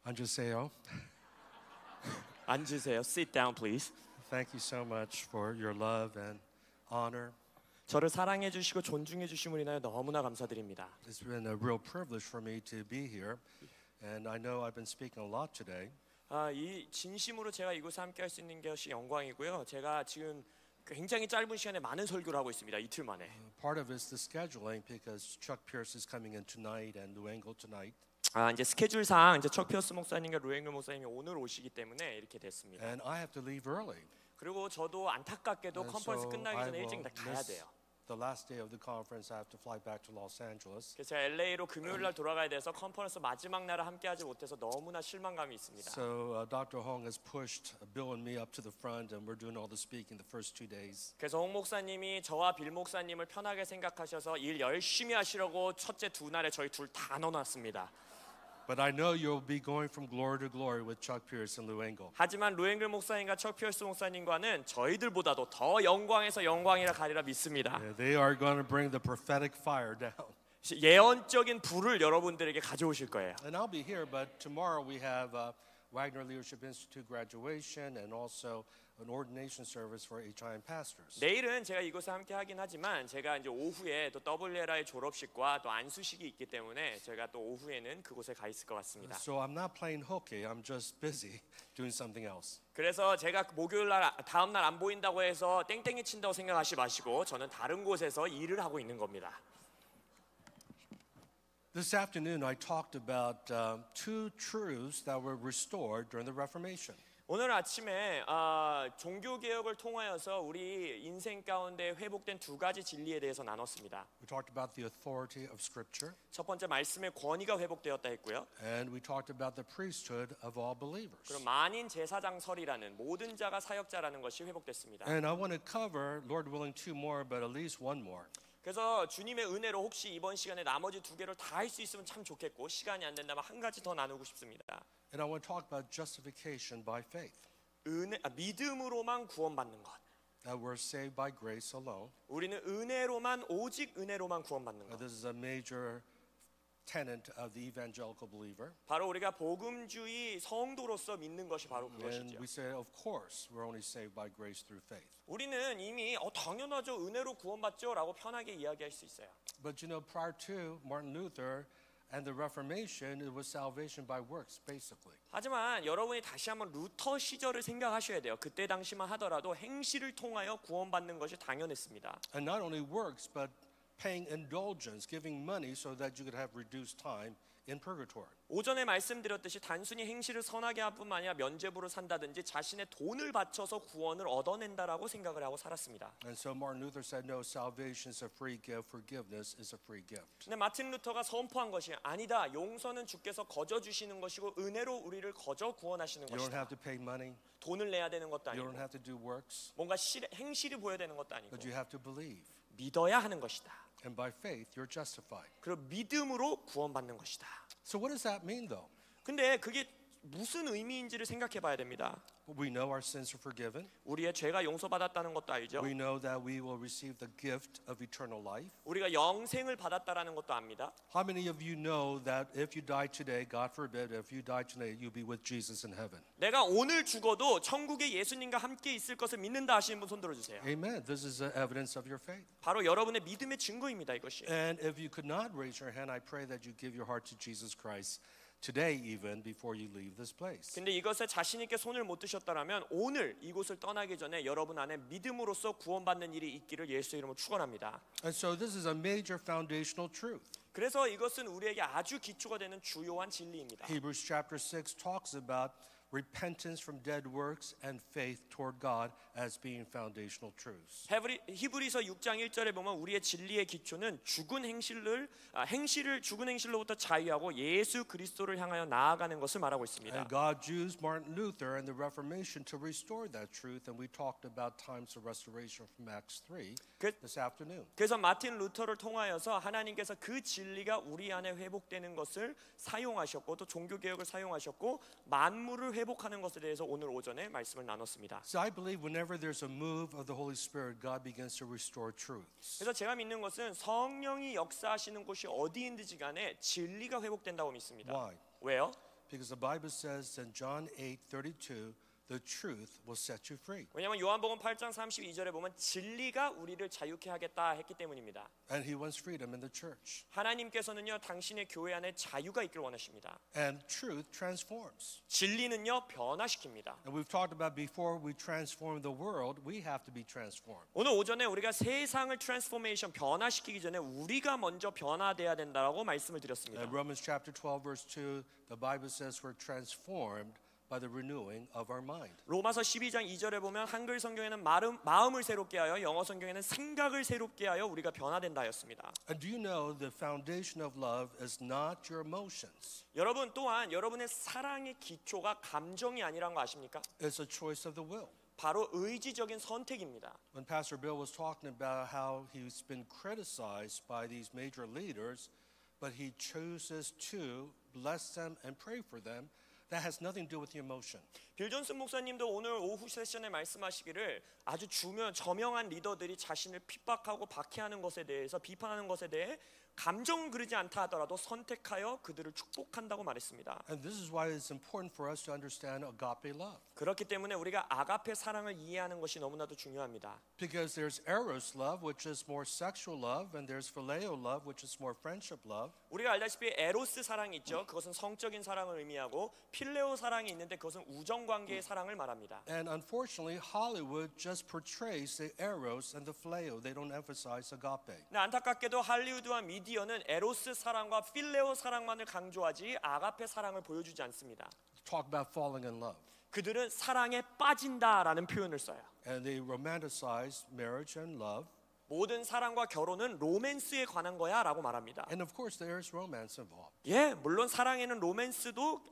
앉으세요. 앉으세요. Sit down, please. Thank you so much for your love and honor. 저를 사랑해 주시고 존중해 주심을 인하여 너무나 감사드립니다. It's been a real privilege for me to be here, and I know I've been speaking a lot today. 이 진심으로 제가 이곳에 함께할 수 있는 것이 영광이고요. 제가 지금 굉장히 짧은 시간에 많은 설교를 하고 있습니다. 이틀 만에. Part of it's the scheduling because Chuck Pierce is coming in tonight and Lou Engle tonight. 이제 스케줄상 이제 척 피어스 목사님과 루앵글 목사님이 오늘 오시기 때문에 이렇게 됐습니다. And I have to leave early. 그리고 저도 안타깝게도 And 컨퍼런스 so 끝나기 I 전에 will 일찍 가야 miss 돼요. the last day of the conference. I have to fly back to Los Angeles. 그래서 제가 LA로 금요일 날 돌아가야 돼서 컨퍼런스 마지막 날을 함께하지 못해서 너무나 실망감이 있습니다. So Dr. Hong has pushed Bill and me up to the front, and we're doing all the speaking the first 2 days. 그래서 홍 목사님이 저와 빌 목사님을 편하게 생각하셔서 일 열심히 하시려고 첫째 두 날에 저희 둘 다 넣어놨습니다. But I know you'll be going from glory to glory with Chuck Pierce and Lou Engle. 하지만 루앵글 목사님과 척 피어스 목사님과는 저희들보다도 더 영광에서 영광이라 가리라 믿습니다. Yeah, they are going to bring the prophetic fire down. 예언적인 불을 여러분들에게 가져오실 거예요. And I'll be here, but tomorrow we have Wagner Leadership Institute graduation and also an ordination service for HIM pastors. 내일은 제가 이곳에 함께 하긴 하지만 제가 이제 오후에 또 WLI 졸업식과 또 안수식이 있기 때문에 제가 또 오후에는 그곳에 가 있을 것 같습니다. So I'm not playing hooky. I'm just busy doing something else. 그래서 제가 목요일 날 다음 날 안 보인다고 해서 땡땡이 친다고 생각하지 마시고 저는 다른 곳에서 일을 하고 있는 겁니다. This afternoon I talked about two truths that were restored during the Reformation. 오늘 아침에 종교 개혁을 통하여서 우리 인생 가운데 회복된 두 가지 진리에 대해서 나눴습니다. We talked about the authority of Scripture. 첫 번째 말씀의 권위가 회복되었다 했고요. And we talked about the priesthood of all believers. 그럼 만인 제사장설이라는 모든 자가 사역자라는 것이 회복됐습니다. And I want to cover, Lord willing, 2 more, but at least 1 more. 그래서 주님의 은혜로 혹시 이번 시간에 나머지 두 개를 다 할 수 있으면 참 좋겠고 시간이 안 된다면 한 가지 더 나누고 싶습니다. And I want to talk about justification by faith. 믿음으로만 구원받는 것. That we're saved by grace alone. 우리는 은혜로만 오직 은혜로만 구원받는 것. This is a major tenet of the evangelical believer. 바로 우리가 복음주의 성도로서 믿는 것이 바로 And 그것이죠. we say, of course, we're only saved by grace through faith. 우리는 이미 당연하죠. 은혜로 구원받죠라고 편하게 이야기할 수 있어요. But you know, prior to Martin Luther and the Reformation, it was salvation by works, basically. 하지만 여러분이 다시 한번 루터 시절을 생각하셔야 돼요. 그때 당시만 하더라도 행실을 통하여 구원받는 것이 당연했습니다. And not only works, but paying indulgence, giving money so that you could have reduced time in purgatory. 오전에 말씀드렸듯이 단순히 행실을 선하게 할 뿐만 아니라 면죄부를 산다든지 자신의 돈을 바쳐서 구원을 얻어낸다라고 생각을 하고 살았습니다. And so Martin Luther said, no, salvation is a free gift, forgiveness is a free gift. 근데 마틴 루터가 선포한 것이 아니다. 용서는 주께서 거저 주시는 것이고 은혜로 우리를 거저 구원하시는 You don't 것이다. have to pay money, 돈을 내야 되는 것도 you 아니고 don't have to do works, 뭔가 행실이 보여야 되는 것도 아니고 but you have to believe. 믿어야 하는 것이다. And by faith, you're justified. 그리고 믿음으로 구원받는 것이다. So what does that mean, though? 근데 그게 무슨 의미인지를 생각해 봐야 됩니다. We know our sins are forgiven. 우리의 죄가 용서받았다는 것도 알죠. We know that we will receive the gift of eternal life. 우리가 영생을 받았다라는 것도 압니다. How many of you know that if you die today, God forbid, if you die today, you'll be with Jesus in heaven? 내가 오늘 죽어도 천국에 예수님과 함께 있을 것을 믿는다 하시는 분 손 들어주세요. Amen. This is evidence of your faith. 바로 여러분의 믿음의 증거입니다. 이것이. And if you could not raise your hand, I pray that you give your heart to Jesus Christ today, even before you leave this place. 근데 이것에 자신 있게 손을 못 드셨다라면 오늘 이곳을 떠나기 전에 여러분 안에 믿음으로써 구원받는 일이 있기를 예수 이름으로 축원합니다. And so this is a major foundational truth. 그래서 이것은 우리에게 아주 기초가 되는 주요한 진리입니다. Hebrews chapter 6 talks about repentance from dead works and faith toward God as being foundational truths. 히브리서 6장 1절에 보면 우리의 진리의 기초는 죽은 행실을 죽은 행실로부터 자유하고 예수 그리스도를 향하여 나아가는 것을 말하고 있습니다. And God used Martin Luther and the Reformation to restore that truth, and we talked about times of restoration from Acts 3 this afternoon. 그래서 마틴 루터를 통하여서 하나님께서 그 진리가 우리 안에 회복되는 것을 사용하셨고 또 종교 개혁을 사용하셨고 만물을 회복하는 것에 대해서 오늘 오전에 말씀을 나눴습니다. So I believe whenever there's a move of the Holy Spirit, God begins to restore truths. 그래서 제가 믿는 것은 성령이 역사하시는 곳이 어디인지 간에 진리가 회복된다고 믿습니다. Why? 왜요? Because the Bible says in John 8:32, the truth will set you free. 왜냐하면 요한복음 8장 32절에 보면 진리가 우리를 자유케 하겠다 했기 때문입니다. And he wants freedom in the church. 하나님께서는요 당신의 교회 안에 자유가 있길 원하십니다. And truth transforms. 진리는요 변화시킵니다. And we've talked about before we transform the world, we have to be transformed. 오늘 오전에 우리가 세상을 트랜스포메이션 변화시키기 전에 우리가 먼저 변화돼야 된다라고 말씀을 드렸습니다. In Romans chapter 12 verse 2, the Bible says we're transformed by the renewing of our mind. 로마서 12장 2절에 보면 한글 성경에는 마음을 새롭게 하여, 영어 성경에는 생각을 새롭게 하여 우리가 변화된다 하였습니다. And do you know the foundation of love is not your emotions? 여러분 또한 여러분의 사랑의 기초가 감정이 아니라는 거 아십니까? It's a choice of the will. 바로 의지적인 선택입니다. When Pastor Bill was talking about how he's been criticized by these major leaders, but he chooses to bless them and pray for them, that has nothing to do with the emotion. 빌 존슨 목사님도 오늘 오후 세션에 말씀하시기를 아주 저명한 리더들이 자신을 핍박하고 박해하는 것에 대해서 비판하는 것에 대해 감정은 그러지 않다 하더라도 선택하여 그들을 축복한다고 말했습니다. And this is why it's important for us to understand agape love. 그렇기 때문에 우리가 아가페 사랑을 이해하는 것이 너무나도 중요합니다. Because there's eros love, which is more sexual love, and there's phileo love, which is more friendship love. 우리가 알다시피 에로스 사랑이 있죠. 그것은 성적인 사랑을 의미하고 필레오 사랑이 있는데 그것은 우정 관계의 사랑을 말합니다. And unfortunately, Hollywood just portrays the eros and the phileo. They don't emphasize agape. 근데 안타깝게도 할리우드와 미디어는 에로스 사랑과 필레오 사랑만을 강조하지 아가페 사랑을 보여주지 않습니다. Talk about falling in love. 그들은 사랑에 빠진다라는 표현을 써요. And they romanticize marriage and love. 모든 사랑과 결혼은 로맨스에 관한 거야라고 말합니다. And of course, there is romance involved. 예, 물론 사랑에는 로맨스도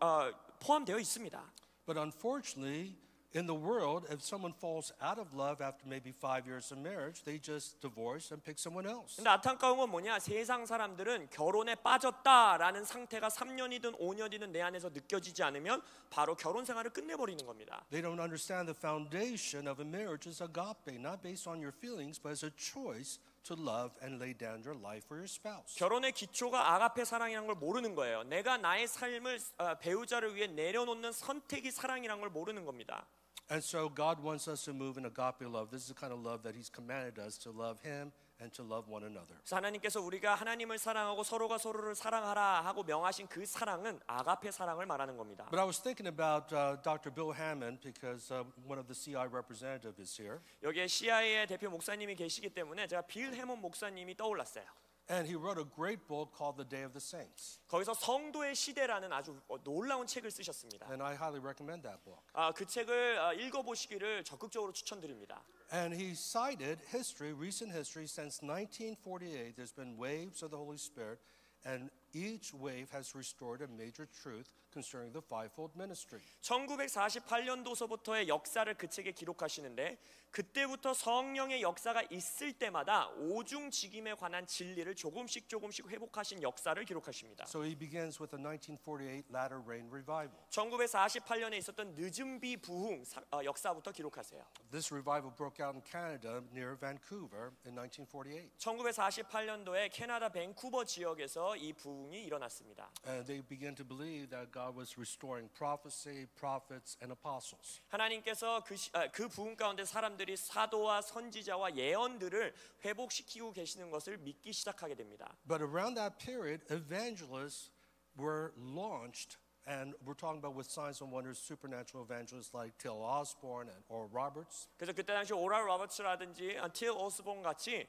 포함되어 있습니다. But unfortunately, in the world, if someone falls out of love after maybe 5 years of marriage, they just divorce and pick someone else. 근데 안타까운 건 뭐냐? 세상 사람들은 결혼에 빠졌다라는 상태가 3년이든 5년이든 내 안에서 느껴지지 않으면 바로 결혼 생활을 끝내버리는 겁니다. They don't understand the foundation of a marriage is agape, not based on your feelings, but as a choice to love and lay down your life for your spouse. 결혼의 기초가 아가페 사랑이라는 걸 모르는 거예요. 내가 나의 삶을 배우자를 위해 내려놓는 선택이 사랑이라는 걸 모르는 겁니다. And so God wants us to move in agape love. This is the kind of love that He's commanded us to love Him and to love one another. 그래서 하나님께서 우리가 하나님을 사랑하고 서로가 서로를 사랑하라 하고 명하신 그 사랑은 아가페 사랑을 말하는 겁니다. But I was thinking about Dr. Bill Hammond because one of the CI representative is here. 여기에 CIA의 대표 목사님이 계시기 때문에 제가 빌 해몬 목사님이 떠올랐어요. And he wrote a great book called The Day of the Saints. 거기서 성도의 시대라는 아주 놀라운 책을 쓰셨습니다. And I highly recommend that book. 그 책을 읽어보시기를 적극적으로 추천드립니다. And he cited history, recent history, since 1948. There's been waves of the Holy Spirit, and each wave has restored a major truth concerning the fivefold ministry. 1948년도서부터의 역사를 그 책에 기록하시는데 그때부터 성령의 역사가 있을 때마다 오중직임에 관한 진리를 조금씩 회복하신 역사를 기록하십니다. So he begins with the 1948 Latter Rain Revival. 1948년에 있었던 늦은 비 부흥 역사부터 기록하세요. This revival broke out in Canada near Vancouver in 1948. 1948년도에 캐나다 밴쿠버 지역에서 이 부흥이 일어났습니다. And they began to believe that God was restoring prophecy, prophets, and apostles. 하나님께서 그 부흥 가운데 사람들이 사도와 선지자와 예언들을 회복시키고 계시는 것을 믿기 시작하게 됩니다. But around that period, evangelists were launched, and we're talking about with signs and wonders, supernatural evangelists like Till Osborne and Oral Roberts. 그래서 그때 당시 오랄 로버츠라든지 틸 오스본 같이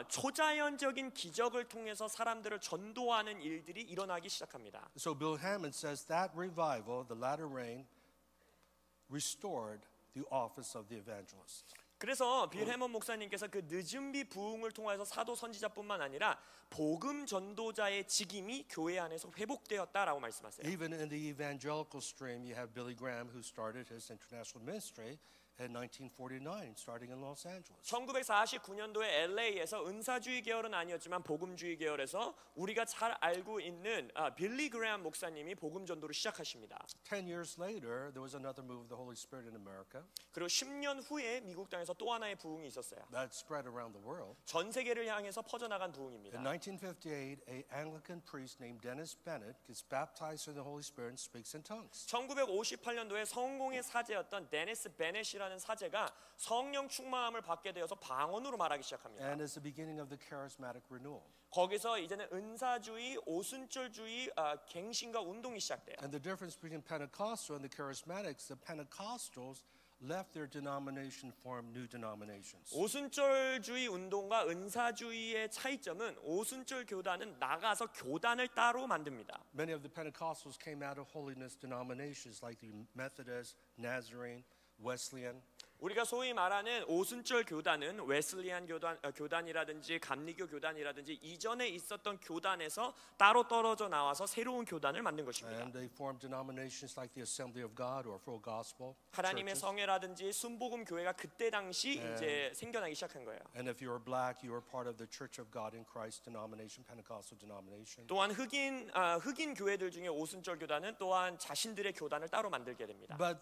초자연적인 기적을 통해서 사람들을 전도하는 일들이 일어나기 시작합니다. So Bill Hammond says that revival, the latter rain, restored the office of the evangelist. 그래서 빌 해먼 목사님께서 그 늦은 비 부흥을 통해서 사도 선지자뿐만 아니라 복음 전도자의 직임이 교회 안에서 회복되었다라고 말씀하세요. Even in the evangelical stream, you have Billy Graham who started his international ministry, in 1949, starting in Los Angeles. 1949년도에 LA에서 은사주의 계열은 아니었지만 복음주의 계열에서 우리가 잘 알고 있는 빌리 그레엄 목사님이 복음 전도를 시작하십니다. 10 years later, there was another move of the Holy Spirit in America 그리고 10년 후에 미국 땅에서 또 하나의 부흥이 있었어요. that spread around the world. 전 세계를 향해서 퍼져나간 부흥입니다. In 1958, an Anglican priest named Dennis Bennett gets baptized in the Holy Spirit and speaks in tongues. 1958년도에 성공의 사제였던 데니스 베넷이라는 사제가 성령 충만함을 받게 되어서 방언으로 말하기 시작합니다. And it's the beginning of the charismatic renewal. 거기서 이제는 은사주의, 오순절주의, 갱신과 운동이 시작돼요. And the difference between Pentecostal and the charismatics, the Pentecostals left their denomination, formed new denominations. 오순절주의 운동과 은사주의의 차이점은 오순절 교단은 나가서 교단을 따로 만듭니다. Many of the Pentecostals came out of holiness denominations like the Methodist, Nazarene, Wesleyan. 우리가 소위 말하는 오순절 교단은 웨슬리안 교단이라든지 감리교 교단이라든지 이전에 있었던 교단에서 따로 떨어져 나와서 새로운 교단을 만든 것입니다. And they formed denominations like the Assembly of God or Full Gospel 하나님의 churches. 성회라든지 순복음 교회가 그때 당시 이제 생겨나기 시작한 거예요. And if you were black, you were part of the Church of God in Christ denomination, Pentecostal denomination. 또한 흑인 교회들 중에 오순절 교단은 또한 자신들의 교단을 따로 만들게 됩니다. But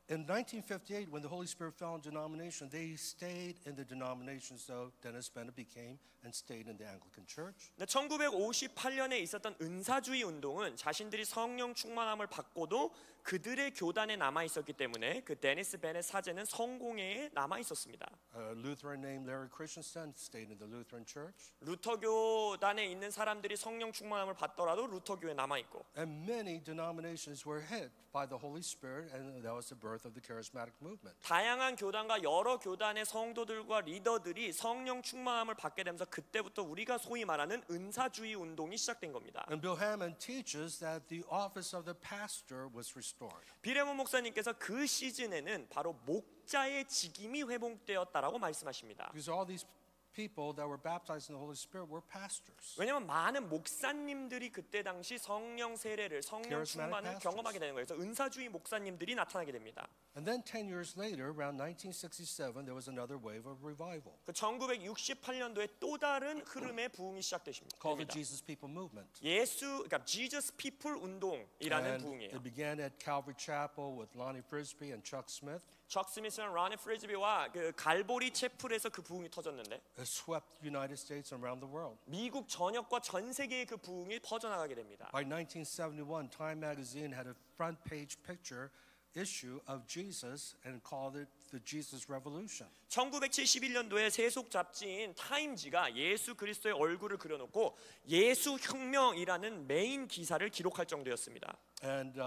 in 1958, when the Holy Spirit fell in denomination, they stayed in the denomination. So Dennis Bennett became and stayed in the Anglican Church. 1958년에 있었던 은사주의 운동은 자신들이 성령 충만함을 받고도 그들의 교단에 남아 있었기 때문에 그 데니스 베넷 사제는 성공회에 남아 있었습니다. A Lutheran named Larry Christensen stayed in the Lutheran Church. 루터 교단에 있는 사람들이 성령 충만함을 받더라도 루터 교회에 남아 있고 And many denominations were hit by the Holy Spirit, and that was the birth of the charismatic movement. 다양한 교단과 여러 교단의 성도들과 리더들이 성령 충만함을 받게 되면서 그때부터 우리가 소위 말하는 은사주의 운동이 시작된 겁니다. And Bill Hamon teaches that the office of the pastor was restored. 비레몬 목사님께서 그 시즌에는 바로 목자의 직임이 회복되었다라고 말씀하십니다. Because all these people that were baptized in the Holy Spirit were pastors. 왜냐하면 많은 목사님들이 그때 당시 성령 세례를 성령 충만을 경험하게 되는 거예요. 그래서 은사주의 목사님들이 나타나게 됩니다. And then 10 years later, around 1967, there was another wave of revival 그 1968년도에 또 다른 흐름의 부흥이 시작됩니다. called the Jesus People Movement. 그러니까 Jesus People 운동이라는 And 부흥이에요. it began at Calvary Chapel with Lonnie Frisbee and Chuck Smith. 척 스미스랑 라니 프리즈비와 그 갈보리 채플에서 그 부흥이 터졌는데 It swept the United States and around the world. 미국 전역과 전 세계의 그 부흥이 퍼져나가게 됩니다. By 1971, Time magazine had a front page picture issue of Jesus and called it the Jesus Revolution. 1971년도에 세속 잡지인 타임지가 예수 그리스도의 얼굴을 그려놓고 예수 혁명이라는 메인 기사를 기록할 정도였습니다. And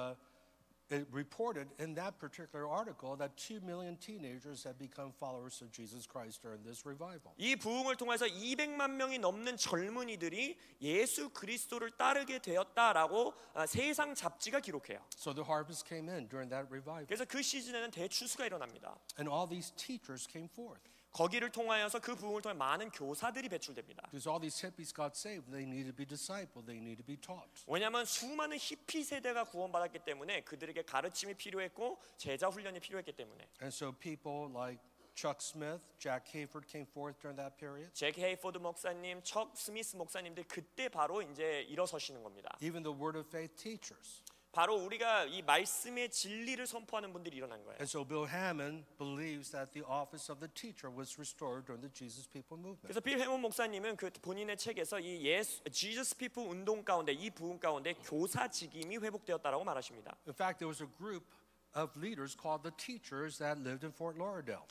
it reported in that particular article that 2 million teenagers had become followers of Jesus Christ during this revival. 이 부흥을 통해서 200만 명이 넘는 젊은이들이 예수 그리스도를 따르게 되었다라고 세상 잡지가 기록해요. So the harvest came in during that revival. 그래서 그 시즌에는 대추수가 일어납니다. And all these teachers came forth. 거기를 통하여서 그 부흥을 통해 많은 교사들이 배출됩니다. Because all these hippies got saved, they needed to be discipled, they needed to be taught. 왜냐하면 수많은 히피 세대가 구원받았기 때문에 그들에게 가르침이 필요했고 제자 훈련이 필요했기 때문에. And so people like Chuck Smith, Jack Hayford came forth during that period. 잭 헤이포드 목사님, 척 스미스 목사님들 그때 바로 이제 일어서시는 겁니다. Even the Word of Faith teachers. 바로 우리가 이 말씀의 진리를 선포하는 분들이 일어난 거예요. And so Bill Hamon believes that the office of the teacher was restored during the Jesus People movement. 그래서 빌 해몬 목사님은 그 본인의 책에서 이 Jesus People 운동 가운데 이 부흥 가운데 교사 직임이 회복되었다라고 말하십니다. In fact, there was a group of leaders called the teachers that lived in Fort Lauderdale.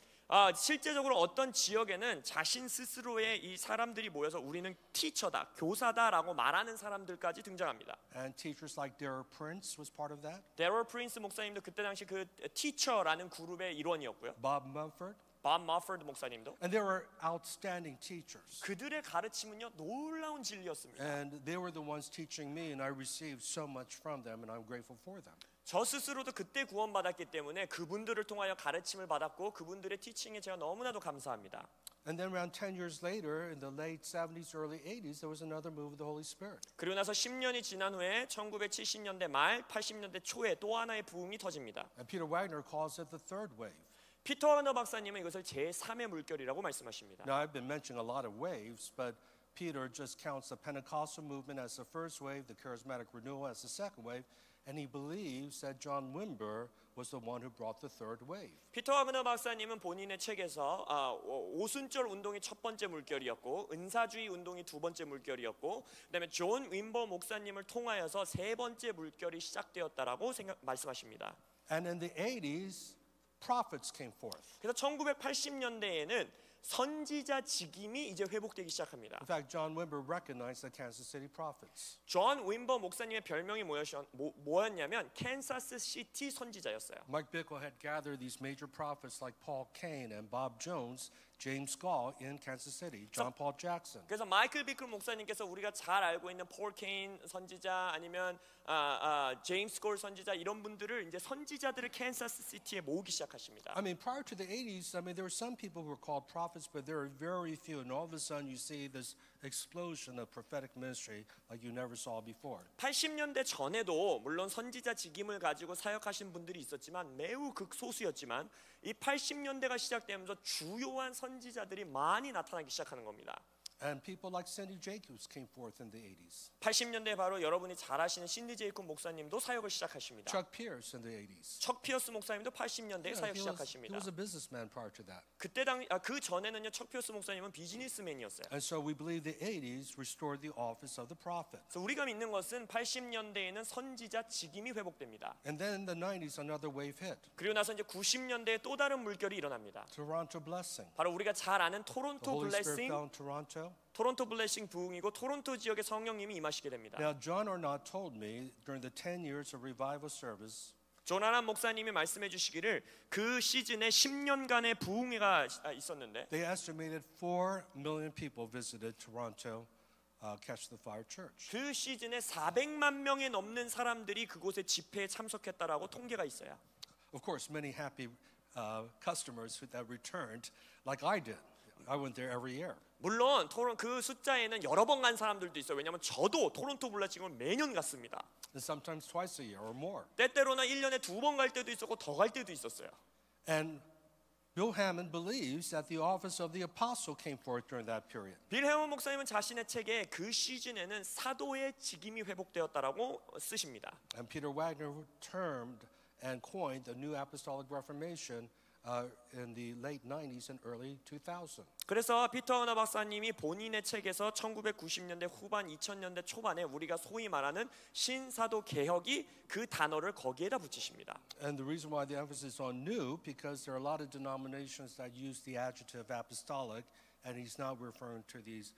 실제적으로 어떤 지역에는 자신 스스로의 이 사람들이 모여서 우리는 티처다, 교사다라고 말하는 사람들까지 등장합니다. And teachers like Darrell Prince was part of that. 데럴 프린스 목사님도 그때 당시 그 티처라는 그룹의 일원이었고요. Bob Mumford. 밥 머퍼드 목사님도. And they were outstanding teachers. 그들의 가르침은요 놀라운 진리였습니다. And they were the ones teaching me, and I received so much from them, and I'm grateful for them. 저 스스로도 그때 구원받았기 때문에 그분들을 통하여 가르침을 받았고 그분들의 티칭에 제가 너무나도 감사합니다. And then around 10 years later, in the late 70s, early 80s, there was another move of the Holy Spirit. 그리고 나서 10년이 지난 후에 1970년대 말 80년대 초에 또 하나의 부흥이 터집니다. And Peter Wagner calls it the third wave. 피터 하너 박사님은 이것을 제3의 물결이라고 말씀하십니다. Now, I've been mentioning a lot of waves, but Peter just counts the Pentecostal movement as the first wave, the charismatic renewal as the second wave, and he believes that John Wimber was the one who brought the third wave. 피터 하너 박사님은 본인의 책에서 오순절 운동이 첫 번째 물결이었고 은사주의 운동이 두 번째 물결이었고 그다음에 존 윈버 목사님을 통하여서 세 번째 물결이 시작되었다라고 말씀하십니다. And in the 80s, prophets came forth. 그래서 1980년대에는 선지자 직임이 이제 회복되기 시작합니다. In fact, John Wimber recognized the Kansas City prophets. 존 윈버 목사님의 별명이 뭐였냐면 캔사스 시티 선지자였어요. Mike Bickle had gathered these major prophets like Paul Cain and Bob Jones, James Gall in Kansas City, John Paul Jackson. 그래서 마이클 비클 목사님께서 우리가 잘 알고 있는 폴 케인 선지자 아니면 제임스 골 선지자 이런 분들을 이제 선지자들을 캔사스 시티에 모으기 시작하십니다. I mean, prior to the 80s, I mean, there were some people who were called prophets, but there were very few. And all of a sudden, you see this explosion of prophetic ministry like you never saw before. 80년대 전에도 물론 선지자 직임을 가지고 사역하신 분들이 있었지만 매우 극소수였지만 이 80년대가 시작되면서 주요한 선지자들이 많이 나타나기 시작하는 겁니다. And people like Cindy Jacobs came forth in the 80s. 80년대 바로 여러분이 잘 아시는 신디 제이콥 목사님도 사역을 시작하십니다. Chuck Pierce in the 80s. 척 피어스 목사님도 80년대에 사역 he 시작하십니다. was a businessman prior to that. 그 전에는요 척 피어스 목사님은 비즈니스맨이었어요. And so we believe the 80s restored the office of the prophet. 그래서 우리가 믿는 것은 80년대에는 선지자 직임이 회복됩니다. And then in the 90s, another wave hit. 그리고 나서 이제 90년대에 또 다른 물결이 일어납니다. Toronto blessing. 바로 우리가 잘 아는 The 토론토 Holy Spirit 블레싱, fell in Toronto. 토론토 블레싱 부흥이고 토론토 지역에 성령님이 임하시게 됩니다. Now, John Arnott told me during the 10 years of revival service, 조나란 목사님이 말씀해 주시기를 그 시즌에 10년간의 부흥회가 있었는데 they estimated 4 million people visited Toronto Catch the Fire Church. 그 시즌에 400만 명이 넘는 사람들이 그곳에 집회에 참석했다라고 통계가 있어요. Of course, many happy customers that returned, like I did. I went there every year. 물론 그 숫자에는 여러 번 간 사람들도 있어요. 왜냐하면 저도 토론토 블레싱을 매년 갔습니다. And sometimes twice a year or more. 때때로는 1년에 2번 갈 때도 있었고 더 갈 때도 있었어요. And Bill Hammond believes that the office of the apostle came forth during that period. 빌 해먼 목사님은 자신의 책에 그 시즌에는 사도의 직임이 회복되었다라고 쓰십니다. And Peter Wagner termed and coined the New Apostolic Reformation in the late 90s and early 2000. 그래서 피터 하너 박사님이 본인의 책에서 1990년대 후반 2000년대 초반에 우리가 소위 말하는 신사도 개혁이 그 단어를 거기에다 붙이십니다. And the reason why the emphasis is on new, because there are a lot of denominations that use the adjective apostolic, and he's not referring to these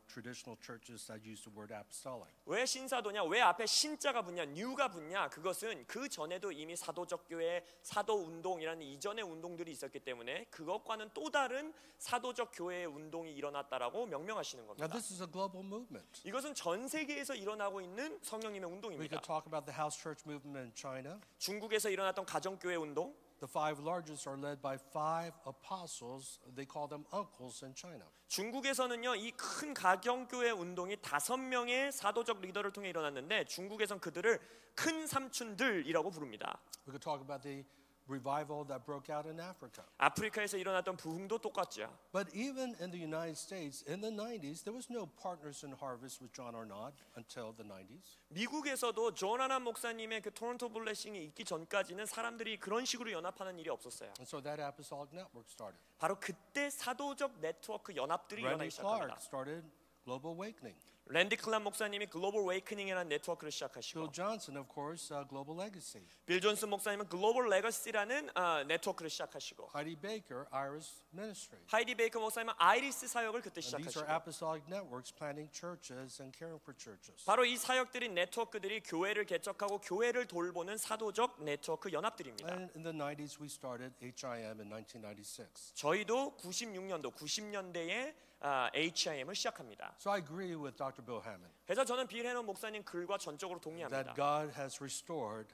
traditional churches that use the word apostolic. 왜 신사도냐? 왜 앞에 신자가 붙냐? 뉴가 붙냐? 그것은 그 전에도 이미 사도적 교회, 사도 운동이라는 이전의 운동들이 있었기 때문에 그것과는 또 다른 사도적 교회의 운동이 일어났다라고 명명하시는 Now, 겁니다. this is a global movement. 이것은 전 세계에서 일어나고 있는 성령님의 We 운동입니다. could talk about the house church movement in China. 중국에서 일어났던 가정교회 운동, The 5 largest are led by 5 apostles. They call them uncles in China. 중국에서는요 이 큰 가정교회 운동이 5명의 사도적 리더를 통해 일어났는데 중국에선 그들을 큰 삼촌들이라고 부릅니다. We could talk about the revival that broke out in Africa. 아프리카에서 일어났던 부흥도 똑같죠. But even in the United States, in the 90s, there was no Partners in Harvest with John Arnott until the 90s. 미국에서도 존 하나 목사님의 그 토론토 블레싱이 있기 전까지는 사람들이 그런 식으로 연합하는 일이 없었어요. And so that apostolic network started. 바로 그때 사도적 네트워크 연합들이 Randy 일어나기 시작합니다. Clark started Global Awakening. 랜디 클럽 목사님이 글로벌 웨이크닝이라는 네트워크를 시작하시고 Bill Johnson, of course, Global Legacy. 빌 존슨 목사님은 글로벌 레거시라는 네트워크를 시작하시고 Heidi Baker, Iris Ministry. 하이디 베이커 목사님은 아이리스 사역을 그때 And these are 시작하시고 apostolic networks planting churches and caring for churches. 바로 이 사역들인 네트워크들이 교회를 개척하고 교회를 돌보는 사도적 네트워크 연합들입니다. And in the 90s, we started HIM in 1996. 저희도 96년도 90년대에 HIM을 시작합니다. So I agree with Dr. Bill Hammond 그래서 저는 빌 해먼 목사님 글과 전적으로 동의합니다. that God has restored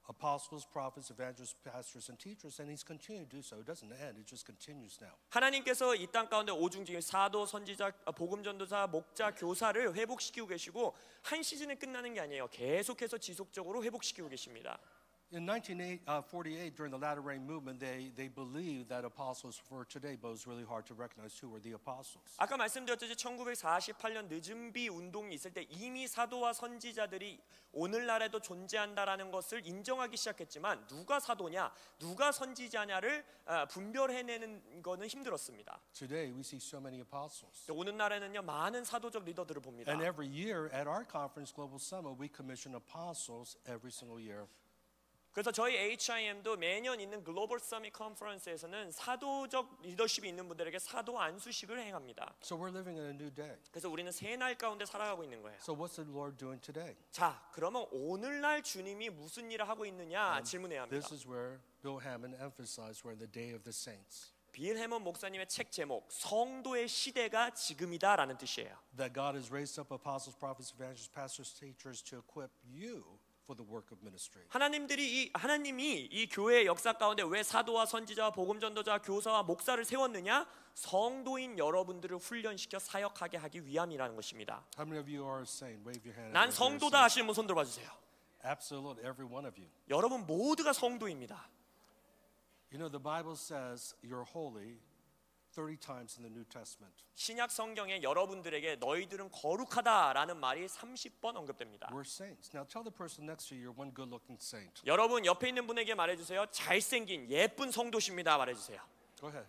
apostles, prophets, evangelists, pastors, and teachers, and He's continuing to do so. It doesn't end; it just continues now. 하나님께서 이 땅 가운데 오중직인 사도, 선지자, 복음전도사, 목자, 교사를 회복시키고 계시고 한 시즌에 끝나는 게 아니에요. 계속해서 지속적으로 회복시키고 계십니다. In 1948, during the Latter Rain movement, they believed that apostles were today, but it was really hard to recognize who were the apostles. 아까 말씀드렸듯이 1948년 늦은비 운동이 있을 때 이미 사도와 선지자들이 오늘날에도 존재한다라는 것을 인정하기 시작했지만 누가 사도냐, 누가 선지자냐를 분별해내는 것은 힘들었습니다. Today, we see so many apostles. 오늘날에는요 많은 사도적 리더들을 봅니다. And every year at our conference, Global Summit, we commission apostles every single year. 그래서 저희 HIM도 매년 있는 글로벌 서밋 컨퍼런스에서는 사도적 리더십이 있는 분들에게 사도 안수식을 행합니다. So we're living in a new day. 그래서 우리는 새 날 가운데 살아가고 있는 거예요. So what's the Lord doing today? 자, 그러면 오늘날 주님이 무슨 일을 하고 있느냐 질문해야 합니다. This is where Bill Hammond emphasized we're in the day of the saints. 빌 해먼 목사님의 책 제목 성도의 시대가 지금이다라는 뜻이에요. That God has raised up apostles, prophets, evangelists, pastors, teachers to equip you for the work of ministry. 하나님이 이 교회의 역사 가운데 왜 사도와 선지자와 복음 전도자, 교사와 목사를 세웠느냐? 성도인 여러분들을 훈련시켜 사역하게 하기 위함이라는 것입니다. How many of you are saying? Wave your hand. 난 성도다 하시는 분 손 들어봐 주세요. Absolutely, every one of you. 여러분 모두가 성도입니다. You know, the Bible says you're holy 30 times in the New Testament. 신약 성경에 여러분들에게 너희들은 거룩하다라는 말이 30번 언급됩니다. We're saints. Now tell the person next to you you're one good-looking saint. 여러분 옆에 있는 분에게 말해주세요. 잘생긴 예쁜 성도십니다. 말해주세요. Go ahead.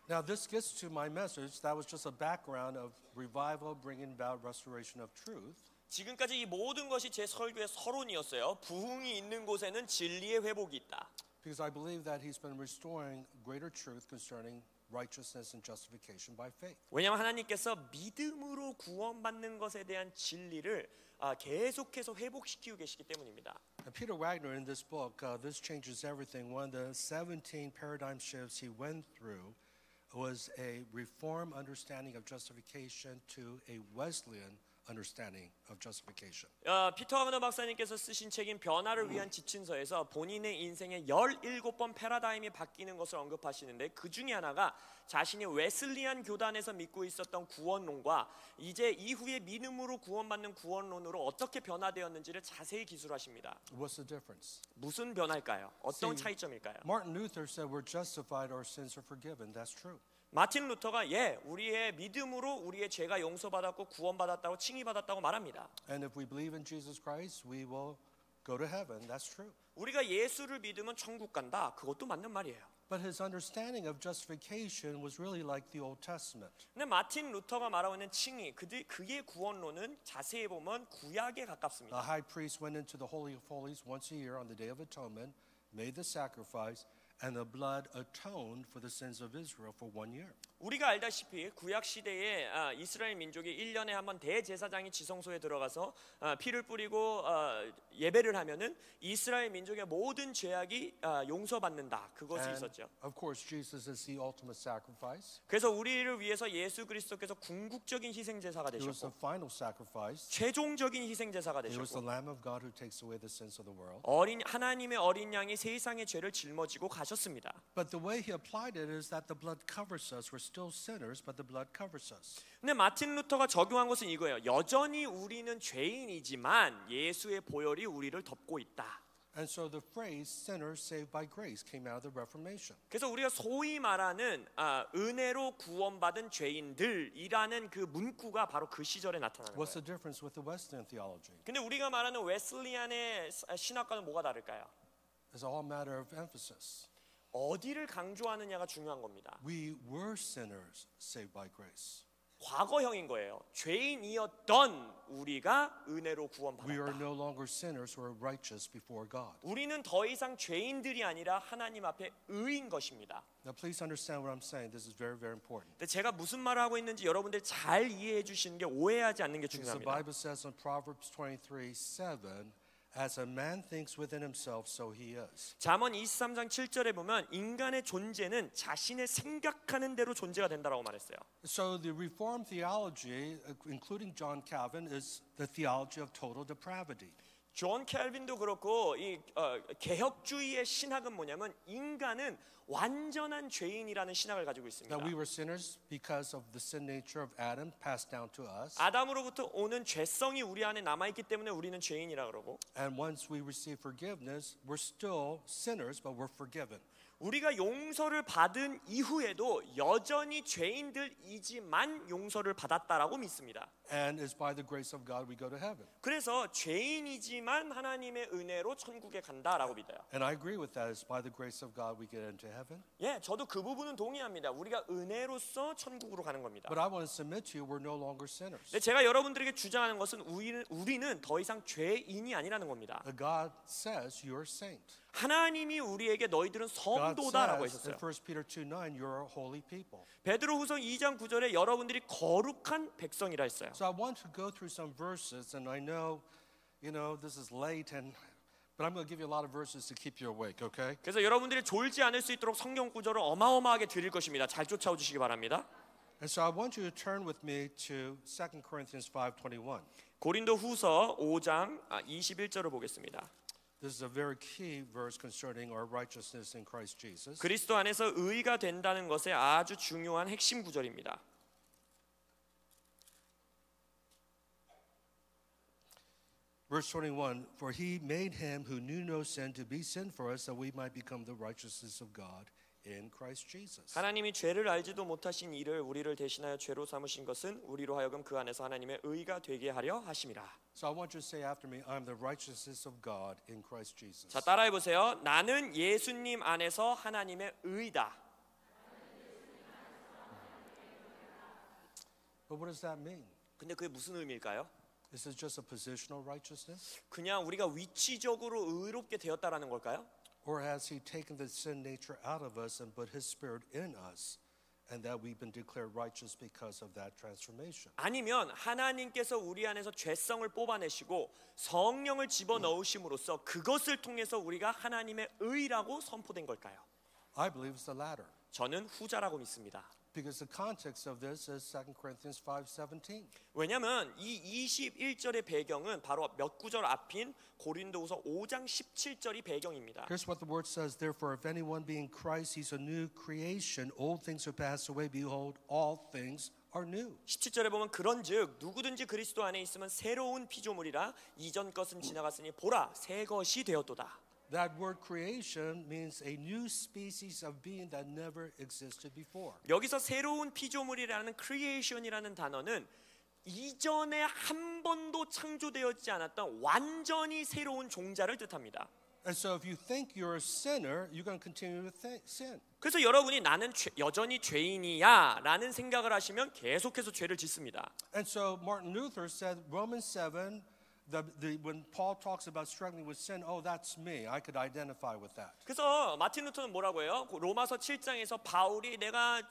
Now this gets to my message. That was just a background of revival, bringing about restoration of truth. 지금까지 이 모든 것이 제 설교의 서론이었어요. 부흥이 있는 곳에는 진리의 회복이 있다. Because I believe that he's been restoring greater truth concerning righteousness and justification by faith. 왜냐하면 하나님께서 믿음으로 구원받는 것에 대한 진리를 계속해서 회복시키고 계시기 때문입니다. And Peter Wagner in this book, This Changes Everything, one of the 17 paradigm shifts he went through was a reform understanding of justification to a Wesleyan understanding of justification. 피터 와그너 박사님께서 쓰신 책인 변화를 위한 지침서에서 본인의 인생의 17번 패러다임이 바뀌는 것을 언급하시는데 그 중에 하나가 자신이 웨슬리안 교단에서 믿고 있었던 구원론과 이제 이후에 믿음으로 구원받는 구원론으로 어떻게 변화되었는지를 자세히 기술하십니다. What's the difference? 무슨 변화일까요? 어떤 차이점일까요? Martin Luther said we're justified, our sins are forgiven. That's true. 마틴 루터가 우리의 믿음으로 우리의 죄가 용서받았고 구원받았다고 칭의받았다고 말합니다. And if we believe in Jesus Christ, we will go to heaven. That's true. 우리가 예수를 믿으면 천국 간다. 그것도 맞는 말이에요. But his understanding of justification was really like the Old Testament. 근데 마틴 루터가 말하고 있는 칭의, 그의 구원론은 자세히 보면 구약에 가깝습니다. The high priest went into the Holy of Holies once a year on the Day of Atonement, made the sacrifice, and the blood atoned for the sins of Israel for 1 year. 우리가 알다시피 구약 시대에 이스라엘 민족이 1년에 한 번 대제사장이 지성소에 들어가서 피를 뿌리고 예배를 하면은 이스라엘 민족의 모든 죄악이 용서받는다. 그것이 있었죠. Of course, Jesus is the ultimate sacrifice. 그래서 우리를 위해서 예수 그리스도께서 궁극적인 희생 제사가 He was the 되셨고 final sacrifice. 최종적인 희생 제사가 He was the 되셨고 Lamb of God who takes away the sins of the world. 하나님의 어린 양이 세상의 죄를 짊어지고 가셨습니다. But the way he applied it is that the blood covers us. We're still sinners, but the blood covers us. 근데 마틴 루터가 적용한 것은 이거예요. 여전히 우리는 죄인이지만 예수의 보혈이 우리를 덮고 있다. And so the phrase sinners saved by grace came out of the Reformation. 그래서 우리가 소위 말하는 은혜로 구원받은 죄인들이라는 그 문구가 바로 그 시절에 나타나는 What's 거예요. the difference with the Wesleyan theology? 근데 우리가 말하는 웨슬리안의 신학과는 뭐가 다를까요? It's all a matter of emphasis. 어디를 강조하느냐가 중요한 겁니다. We were sinners saved by grace. 과거형인 거예요. 죄인이었던 우리가 은혜로 We are 구원받았다. no longer sinners who are righteous before God. 우리는 더 이상 죄인들이 아니라 하나님 앞에 의인 것입니다. Now please understand what I'm saying. This is very, very important. 근데 제가 무슨 말을 하고 있는지 여러분들 잘 이해해 주시는 게 오해하지 않는 게 Because the 중요합니다. Bible says in Proverbs 23:7, as a man thinks within himself, so he is. 잠언 23장 7절에 보면 인간의 존재는 자신의 생각하는 대로 존재가 된다라고 말했어요. So the Reformed theology, including John Calvin, is the theology of total depravity. 존 켈빈도 그렇고 이 개혁주의의 신학은 뭐냐면 인간은 완전한 죄인이라는 신학을 가지고 있습니다. That we were sinners because of the sin nature of Adam passed down to us. 아담으로부터 오는 죄성이 우리 안에 남아 있기 때문에 우리는 죄인이라 그러고 And once we receive forgiveness, we're still sinners, but we're forgiven. 우리가 용서를 받은 이후에도 여전히 죄인들이지만 용서를 받았다라고 믿습니다. And it's by the grace of God we go to heaven. 그래서 죄인이지만 하나님의 은혜로 천국에 간다라고 믿어요. And I agree with that. It's by the grace of God we get into heaven. 예, 저도 그 부분은 동의합니다. 우리가 은혜로서 천국으로 가는 겁니다. But I want to submit to you, we're no longer sinners. 근데 제가 여러분들에게 주장하는 것은 우리는 더 이상 죄인이 아니라는 겁니다. God says you're a saint. 하나님이 우리에게 너희들은 God 성도다라고 says in 했었어요. 1 Peter 2:9, you're a holy people. 베드로후서 2장 9절에 여러분들이 거룩한 백성이라 했어요. So I want to go through some verses, and I know, this is late, but I'm going to give you a lot of verses to keep you awake, okay? 그래서 여러분들이 졸지 않을 수 있도록 성경 구절을 어마어마하게 드릴 것입니다. 잘 쫓아오 주시기 바랍니다. And so I want you to turn with me to 2 Corinthians 5:21. 고린도후서 5장 21절을 보겠습니다. This is a very key verse concerning our righteousness in Christ Jesus. 그리스도 안에서 의가 된다는 것에 아주 중요한 핵심 구절입니다. Verse 21, for he made him who knew no sin to be sin for us, that we might become the righteousness of God in Christ Jesus. 하나님이 죄를 알지도 못하신 이를 우리를 대신하여 죄로 삼으신 것은 우리로 하여금 그 안에서 하나님의 의가 되게 하려 하심이라. So I want you to say after me, I'm the righteousness of God in Christ Jesus. 자, 따라해 보세요. 나는 예수님 안에서 하나님의 의다. But what does that mean? 근데 그게 무슨 의미일까요? Is it just a positional righteousness? 그냥 우리가 위치적으로 의롭게 되었다라는 걸까요? Or has he taken the sin nature out of us and put his spirit in us, and that we've been declared righteous because of that transformation? 아니면 하나님께서 우리 안에서 죄성을 뽑아내시고 성령을 집어넣으심으로써 그것을 통해서 우리가 하나님의 의라고 선포된 걸까요? I believe it's the latter. 저는 후자라고 믿습니다. Because the context of this is 2 Corinthians 5:17. 왜냐하면 이 21절의 배경은 바로 몇 구절 앞인 고린도후서 5장 17절이 배경입니다. Here's what the word says. Therefore, if anyone be in Christ, he's a new creation. Old things have passed away. Behold, all things are new. 17절에 보면 그런즉 누구든지 그리스도 안에 있으면 새로운 피조물이라 이전 것은 지나갔으니 보라 새 것이 되었도다. That word creation means a new species of being that never existed before. 여기서 새로운 피조물이라는 creation이라는 단어는 이전에 한 번도 창조되었지 않았던 완전히 새로운 종자를 뜻합니다. And so if you think you're a sinner, you're going to continue to sin. 그래서 여러분이 나는 여전히 죄인이야 라는 생각을 하시면 계속해서 죄를 짓습니다. And so Martin Luther said, Romans 7, when Paul talks about struggling with sin, oh, that's me. I could identify with that. 그래서 마틴 루터는 뭐라고 해요? 로마서 7장에서 바울이 내가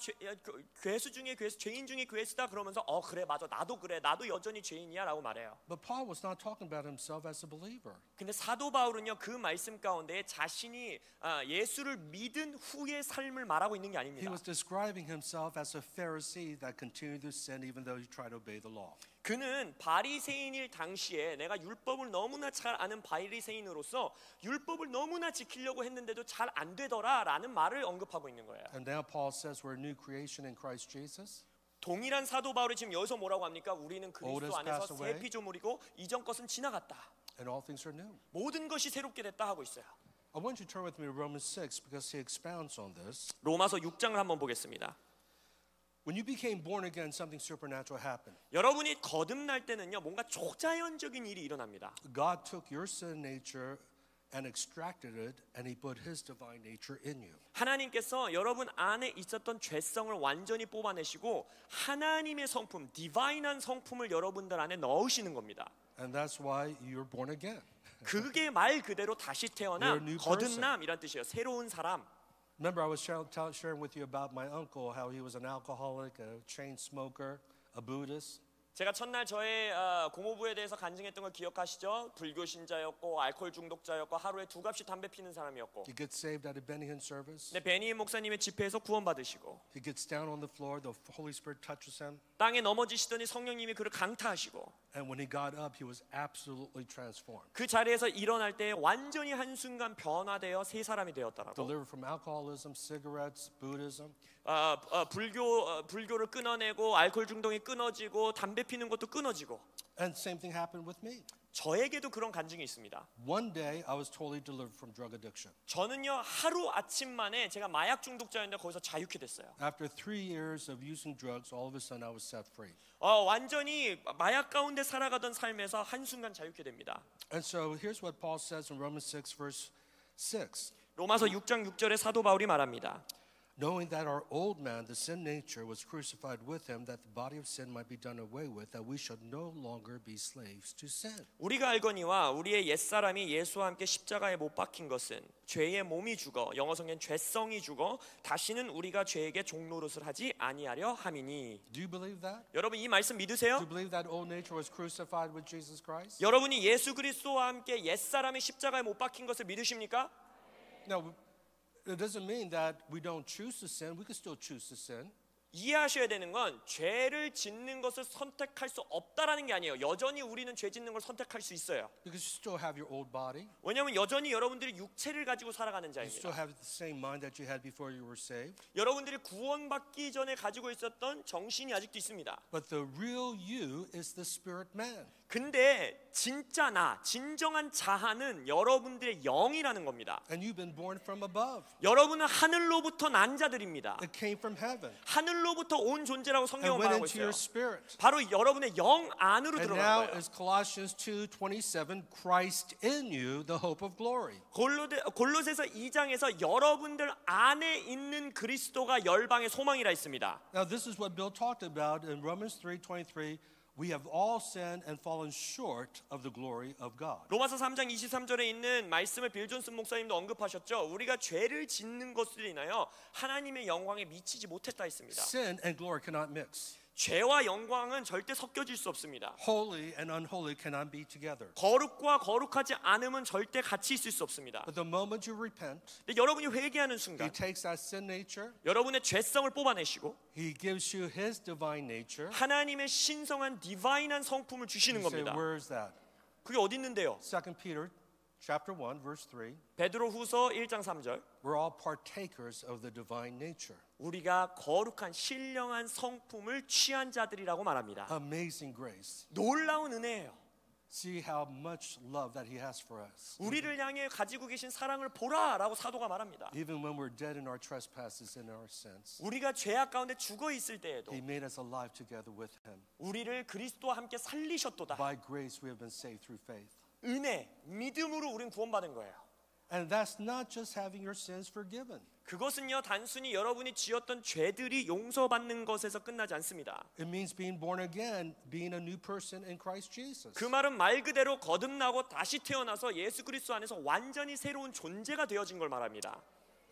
괴수 중에 괴수, 죄인 중에 괴수다 그러면서 그래 맞아 나도 그래 나도 여전히 죄인이야라고 말해요. But Paul was not talking about himself as a believer. 근데 사도 바울은요 그 말씀 가운데 자신이 예수를 믿은 후의 삶을 말하고 있는 게 He 아닙니다. was describing himself as a Pharisee that continued to sin even though he tried to obey the law. 그는 바리새인일 당시에 내가 율법을 너무나 잘 아는 바리새인으로서 율법을 너무나 지키려고 했는데도 잘 안 되더라라는 말을 언급하고 있는 거예요. And now Paul says we're a new creation in Christ Jesus. 동일한 사도 바울이 지금 여기서 뭐라고 합니까? 우리는 그리스도 안에서 새 피조물이고 이전 것은 지나갔다. And all things are new. 모든 것이 새롭게 됐다 하고 있어요. I want you to turn with me to Romans 6 because he expounds on this. 로마서 6장을 한번 보겠습니다. When you became born again, something supernatural happened. 여러분이 거듭날 때는요 뭔가 초자연적인 일이 일어납니다. God took your sin nature and extracted it, and he put his divine nature in you. 하나님께서 여러분 안에 있었던 죄성을 완전히 뽑아내시고 하나님의 성품, 디바인한 성품을 여러분들 안에 넣으시는 겁니다. And that's why you're born again. 그게 말 그대로 다시 태어나 You're a new 거듭남이란 뜻이에요. 새로운 사람. Remember, I was sharing with you about my uncle, how he was an alcoholic, a chain smoker, a Buddhist. 제가 첫날 저의 공호부에 대해서 간증했던 걸 기억하시죠? 불교 신자였고 알코올 중독자였고 하루에 2갑씩 담배 피는 사람이었고. He gets saved at a Benny Hinn service. 네, 베니힌 목사님의 집회에서 구원받으시고. He gets down on the floor. The Holy Spirit touches him. 땅에 넘어지시더니 성령님이 그를 강타하시고. And when he got up, he was absolutely transformed. 그 자리에서 일어날 때 완전히 한순간 변화되어 새 사람이 되었더라고. Delivered from alcoholism, cigarettes, Buddhism. 불교를 끊어내고 알코올 중독이 끊어지고 담배 피는 것도 끊어지고. And same thing happened with me. 저에게도 그런 간증이 있습니다. One day, I was totally delivered from drug addiction. 저는요 하루 아침 만에 제가 마약 중독자였는데 거기서 자유케 됐어요. After 3 years of using drugs, all of a sudden I was set free. 완전히 마약 가운데 살아가던 삶에서 한순간 자유케 됩니다. And so here's what Paul says in Romans 6, verse 6. 로마서 6장 6절에 사도 바울이 말합니다. Knowing that our old man, the sin nature, was crucified with him, that the body of sin might be done away with, that we should no longer be slaves to sin. 우리가 알거니와 우리의 옛사람이 예수와 함께 십자가에 못 박힌 것은 죄의 몸이 죽어 영어 성경 죄성이 죽어 다시는 우리가 죄에게 종노릇을 하지 아니하려 함이니. Do you believe that? 여러분 이 말씀 믿으세요? Do you believe that old nature was crucified with Jesus Christ? 여러분이 예수 그리스도와 함께 옛사람이 십자가에 못 박힌 것을 믿으십니까? No, it doesn't mean that we don't choose to sin. We can still choose to sin. 이해하셔야 되는 건 죄를 짓는 것을 선택할 수 없다라는 게 아니에요. 여전히 우리는 죄 짓는 걸 선택할 수 있어요. Because you still have your old body. 왜냐하면 여전히 여러분들이 육체를 가지고 살아가는 You still 자입니다. have the same mind that you had before you were saved. 여러분들이 구원받기 전에 가지고 있었던 정신이 아직도 있습니다. But the real you is the spirit man. 근데 진짜 나, 진정한 자아는 여러분들의 영이라는 겁니다. And you've been born from above. 여러분은 하늘로부터 난 자들입니다. It came from heaven. 하늘로부터 온 존재라고 And 성경은 went 말하고 into 있어요. your spirit. 바로 여러분의 영 안으로 And 들어간 now 거예요. is Colossians 2:27, Christ in you, the hope of glory. 골로새서 2장에서 여러분들 안에 있는 그리스도가 열방의 소망이라 했습니다. Now this is what Bill talked about in Romans 3:23. We have all sinned and fallen short of the glory of God. 로마서 3장 23절에 있는 말씀을 빌 존슨 목사님도 언급하셨죠. 우리가 죄를 짓는 것으로 인하여 하나님의 영광에 미치지 못했다 했습니다. Sin and glory cannot mix. 죄와 영광은 절대 섞여질 수 없습니다. Holy and unholy cannot be together. 거룩과 거룩하지 않음은 절대 같이 있을 수 없습니다. But the moment you repent, 근데 여러분이 회개하는 He 순간 takes that sin nature, 여러분의 죄성을 뽑아내시고 He gives you His divine nature. 하나님의 신성한 디바인한 성품을 주시는 You say, 겁니다. where is that? 그게 어디 있는데요? 2 Peter chapter 1, verse 3. 베드로후서 1장 3절. We're all partakers of the divine nature. 우리가 거룩한 신령한 성품을 취한 자들이라고 말합니다. Amazing grace. 놀라운 은혜예요. See how much love that He has for us. 우리를 향해 가지고 계신 사랑을 보라라고 사도가 말합니다. Even when we're dead in our trespasses and our sins, 우리가 죄악 가운데 죽어 있을 때에도 He made us alive together with Him. 우리를 그리스도와 함께 살리셨도다. By grace we have been saved through faith. 은혜, 믿음으로 우린 구원받은 거예요. And that's not just having your sins forgiven. 그것은요 단순히 여러분이 지었던 죄들이 용서받는 것에서 끝나지 않습니다. It means being born again, being a new person in Christ Jesus. 그 말은 말 그대로 거듭나고 다시 태어나서 예수 그리스도 안에서 완전히 새로운 존재가 되어진 걸 말합니다.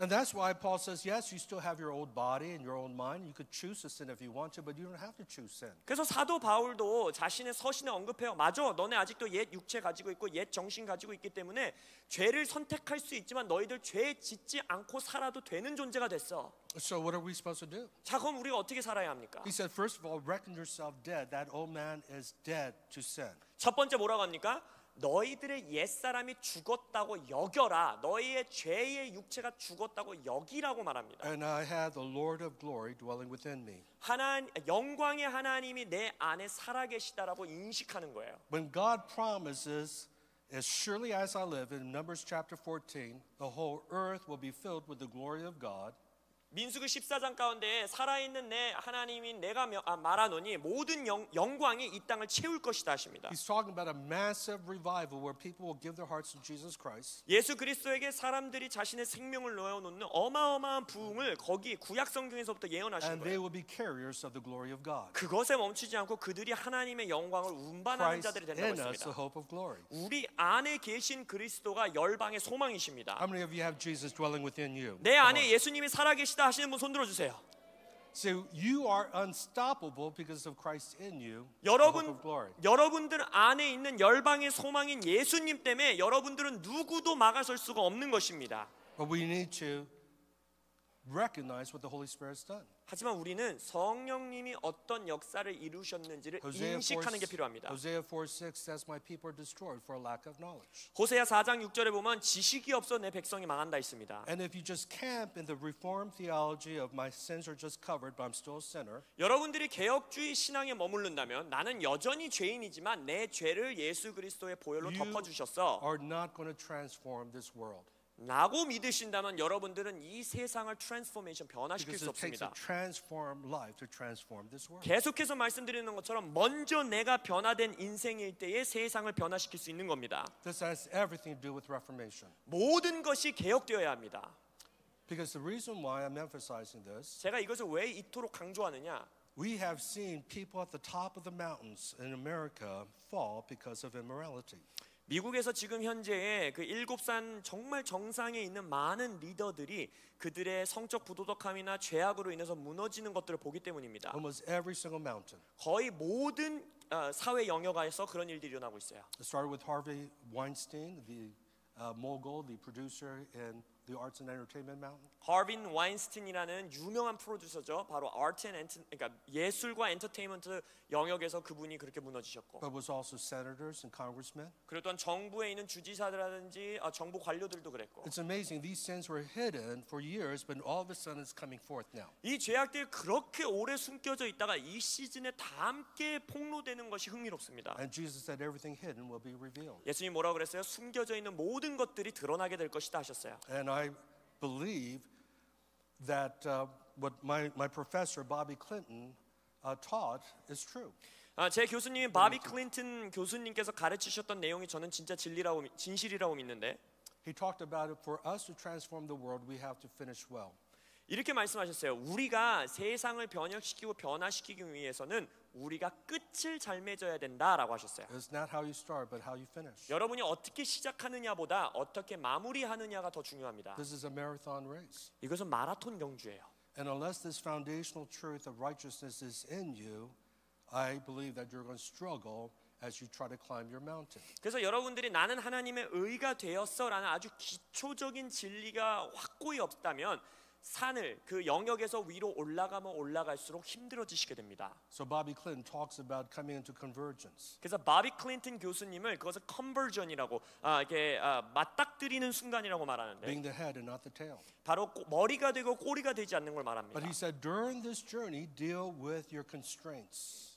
And that's why Paul says, yes, you still have your old body and your old mind. You could choose to sin if you want to, but you don't have to choose sin. 그래서 사도 바울도 자신의 서신에 언급해요. 맞아, 너네 아직도 옛 육체 가지고 있고 옛 정신 가지고 있기 때문에 죄를 선택할 수 있지만 너희들 죄 짓지 않고 살아도 되는 존재가 됐어. So what are we supposed to do? 자, 그럼 우리가 어떻게 살아야 합니까? He said, first of all, reckon yourself dead. That old man is dead to sin. 첫 번째 뭐라고 합니까? 너희들의 옛사람이 죽었다고 여겨라. 너희의 죄의 육체가 죽었다고 여기라고 말합니다. And I have the Lord of glory dwelling within me. 영광의 하나님이 내 안에 살아계시다라고 인식하는 거예요. When God promises, as surely as I live, in Numbers chapter 14, the whole earth will be filled with the glory of God. 민수기 14장 가운데 살아있는 내 하나님인 내가 말하노니 모든 영광이 이 땅을 채울 것이다 하십니다. He's talking about a massive revival where people will give their hearts to Jesus Christ. 예수 그리스도에게 사람들이 자신의 생명을 놓는 어마어마한 부흥을 거기 구약 성경에서부터 예언하신 And they 거예요. will be carriers of the glory of God. 그것에 멈추지 않고 그들이 하나님의 영광을 운반하는 Christ 자들이 된다고 in us, the 했습니다. hope of glory. 우리 안에 계신 그리스도가 열방의 소망이십니다. How many of you have Jesus dwelling within you? 내 안에 예수님이 살아계시다 하시는 분 손 들어주세요. So you are unstoppable because of Christ in you, the hope of glory. 여러분들 안에 있는 열방의 소망인 예수님 때문에 여러분들은 누구도 막아설 수가 없는 것입니다. But we need to recognize what the Holy Spirit has done. 하지만 우리는 성령님이 어떤 역사를 이루셨는지를 인식하는 게 필요합니다. Hosea 4:6 says, "My people are destroyed for a lack of knowledge." 호세아 4장 6절에 보면 지식이 없어 내 백성이 망한다 있습니다. And if you just camp in the Reformed theology of my sins are just covered, but I'm still a sinner, 여러분들이 개혁주의 신앙에 머무른다면 나는 여전히 죄인이지만 내 죄를 예수 그리스도의 보혈로 you 덮어주셨어 are not going to transform this world. 라고 믿으신다면 여러분들은 이 세상을 트랜스포메이션 변화시킬 Because 수 it takes 없습니다. a transformed life to transform this world. 계속해서 말씀드리는 것처럼 먼저 내가 변화된 인생일 때에 세상을 변화시킬 수 있는 겁니다. This has everything to do with Reformation. 모든 것이 개혁되어야 합니다. Because the reason why I'm emphasizing this, 제가 이것을 왜 이토록 강조하느냐? we have seen people at the top of the mountains in America fall because of immorality. 미국에서 지금 현재의 그 일곱산 정말 정상에 있는 많은 리더들이 그들의 성적 부도덕함이나 죄악으로 인해서 무너지는 것들을 보기 때문입니다. Almost every single mountain. 거의 모든 사회 영역에서 그런 일들이 일어나고 있어요. It started with Harvey Weinstein, the mogul, the producer in the arts and entertainment mountain. 하빈 와인스틴이라는 유명한 프로듀서죠. 바로 그러니까 예술과 엔터테인먼트 영역에서 그분이 그렇게 무너지셨고. But it was also senators and congressmen. 그리고 또한 정부에 있는 주지사들이라든지 정부 관료들도 그랬고. It's amazing. These sins were hidden for years, but all of a sudden it's coming forth now. 이 죄악들이 그렇게 오래 숨겨져 있다가 이 시즌에 다 함께 폭로되는 것이 흥미롭습니다. And Jesus said everything hidden will be revealed. 예수님이 뭐라고 그랬어요? 숨겨져 있는 모든 것들이 드러나게 될 것이다 하셨어요. And I believe that what my professor Bobby Clinton taught is true. 제 교수님 바비 클린턴 교수님께서 가르치셨던 내용이 저는 진짜 진실이라고 믿는데 He talked about it. For us to transform the world, we have to finish well. 이렇게 말씀하셨어요. 우리가 세상을 변혁시키고 변화시키기 위해서는 우리가 끝을 잘 맺어야 된다라고 하셨어요. It's not how you start, but how you finish. 여러분이 어떻게 시작하느냐보다 어떻게 마무리하느냐가 더 중요합니다. This is a marathon race. 이것은 마라톤 경주예요. And unless this foundational truth of righteousness is in you, I believe that you're going to struggle as you try to climb your mountain. 그래서 여러분들이 나는 하나님의 의가 되었어라는 아주 기초적인 진리가 확고히 없다면 산을 그 영역에서 위로 올라가면 올라갈수록 힘들어지시게 됩니다. So Bobby Clinton talks about coming into convergence. 그래서 바비 클린턴 교수님을 그것을 컨버전이라고 이렇게 맞닥뜨리는 순간이라고 말하는데 Being the head and not the tail. 바로 머리가 되고 꼬리가 되지 않는 걸 말합니다. But he said during this journey, deal with your constraints,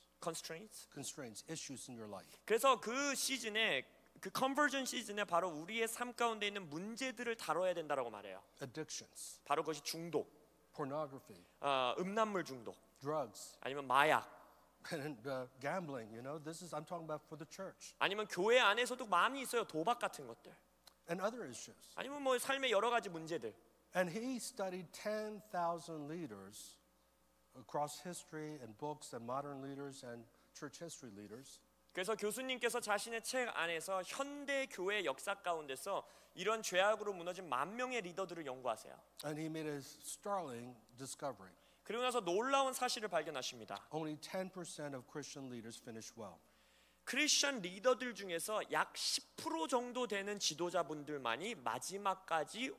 issues in your life. 그래서 그 시즌에 그 컨버전 시즌에 바로 우리의 삶 가운데 있는 문제들을 다뤄야 된다라고 말해요. Addictions, 바로 그것이 중독, pornography, 음란물 중독, drugs, 아니면 마약, and gambling. You know, this is I'm talking about for the church. 아니면 교회 안에서도 많이 있어요. 도박 같은 것들. And other issues. 아니면 뭐 삶의 여러 가지 문제들. And he studied 10,000 leaders across history and books and modern leaders and church history leaders. 그래서 교수님께서 자신의 책 안에서 현대 교회 역사 가운데서 이런 죄악으로 무너진 10,000명의 리더들을 연구하세요. And he made a startling discovery. 그리고 나서 놀라운 사실을 발견하십니다. Only 10% of Christian leaders finish well. 크리스천 리더들 중에서 약 10% 정도 되는 지도자분들만이 마지막까지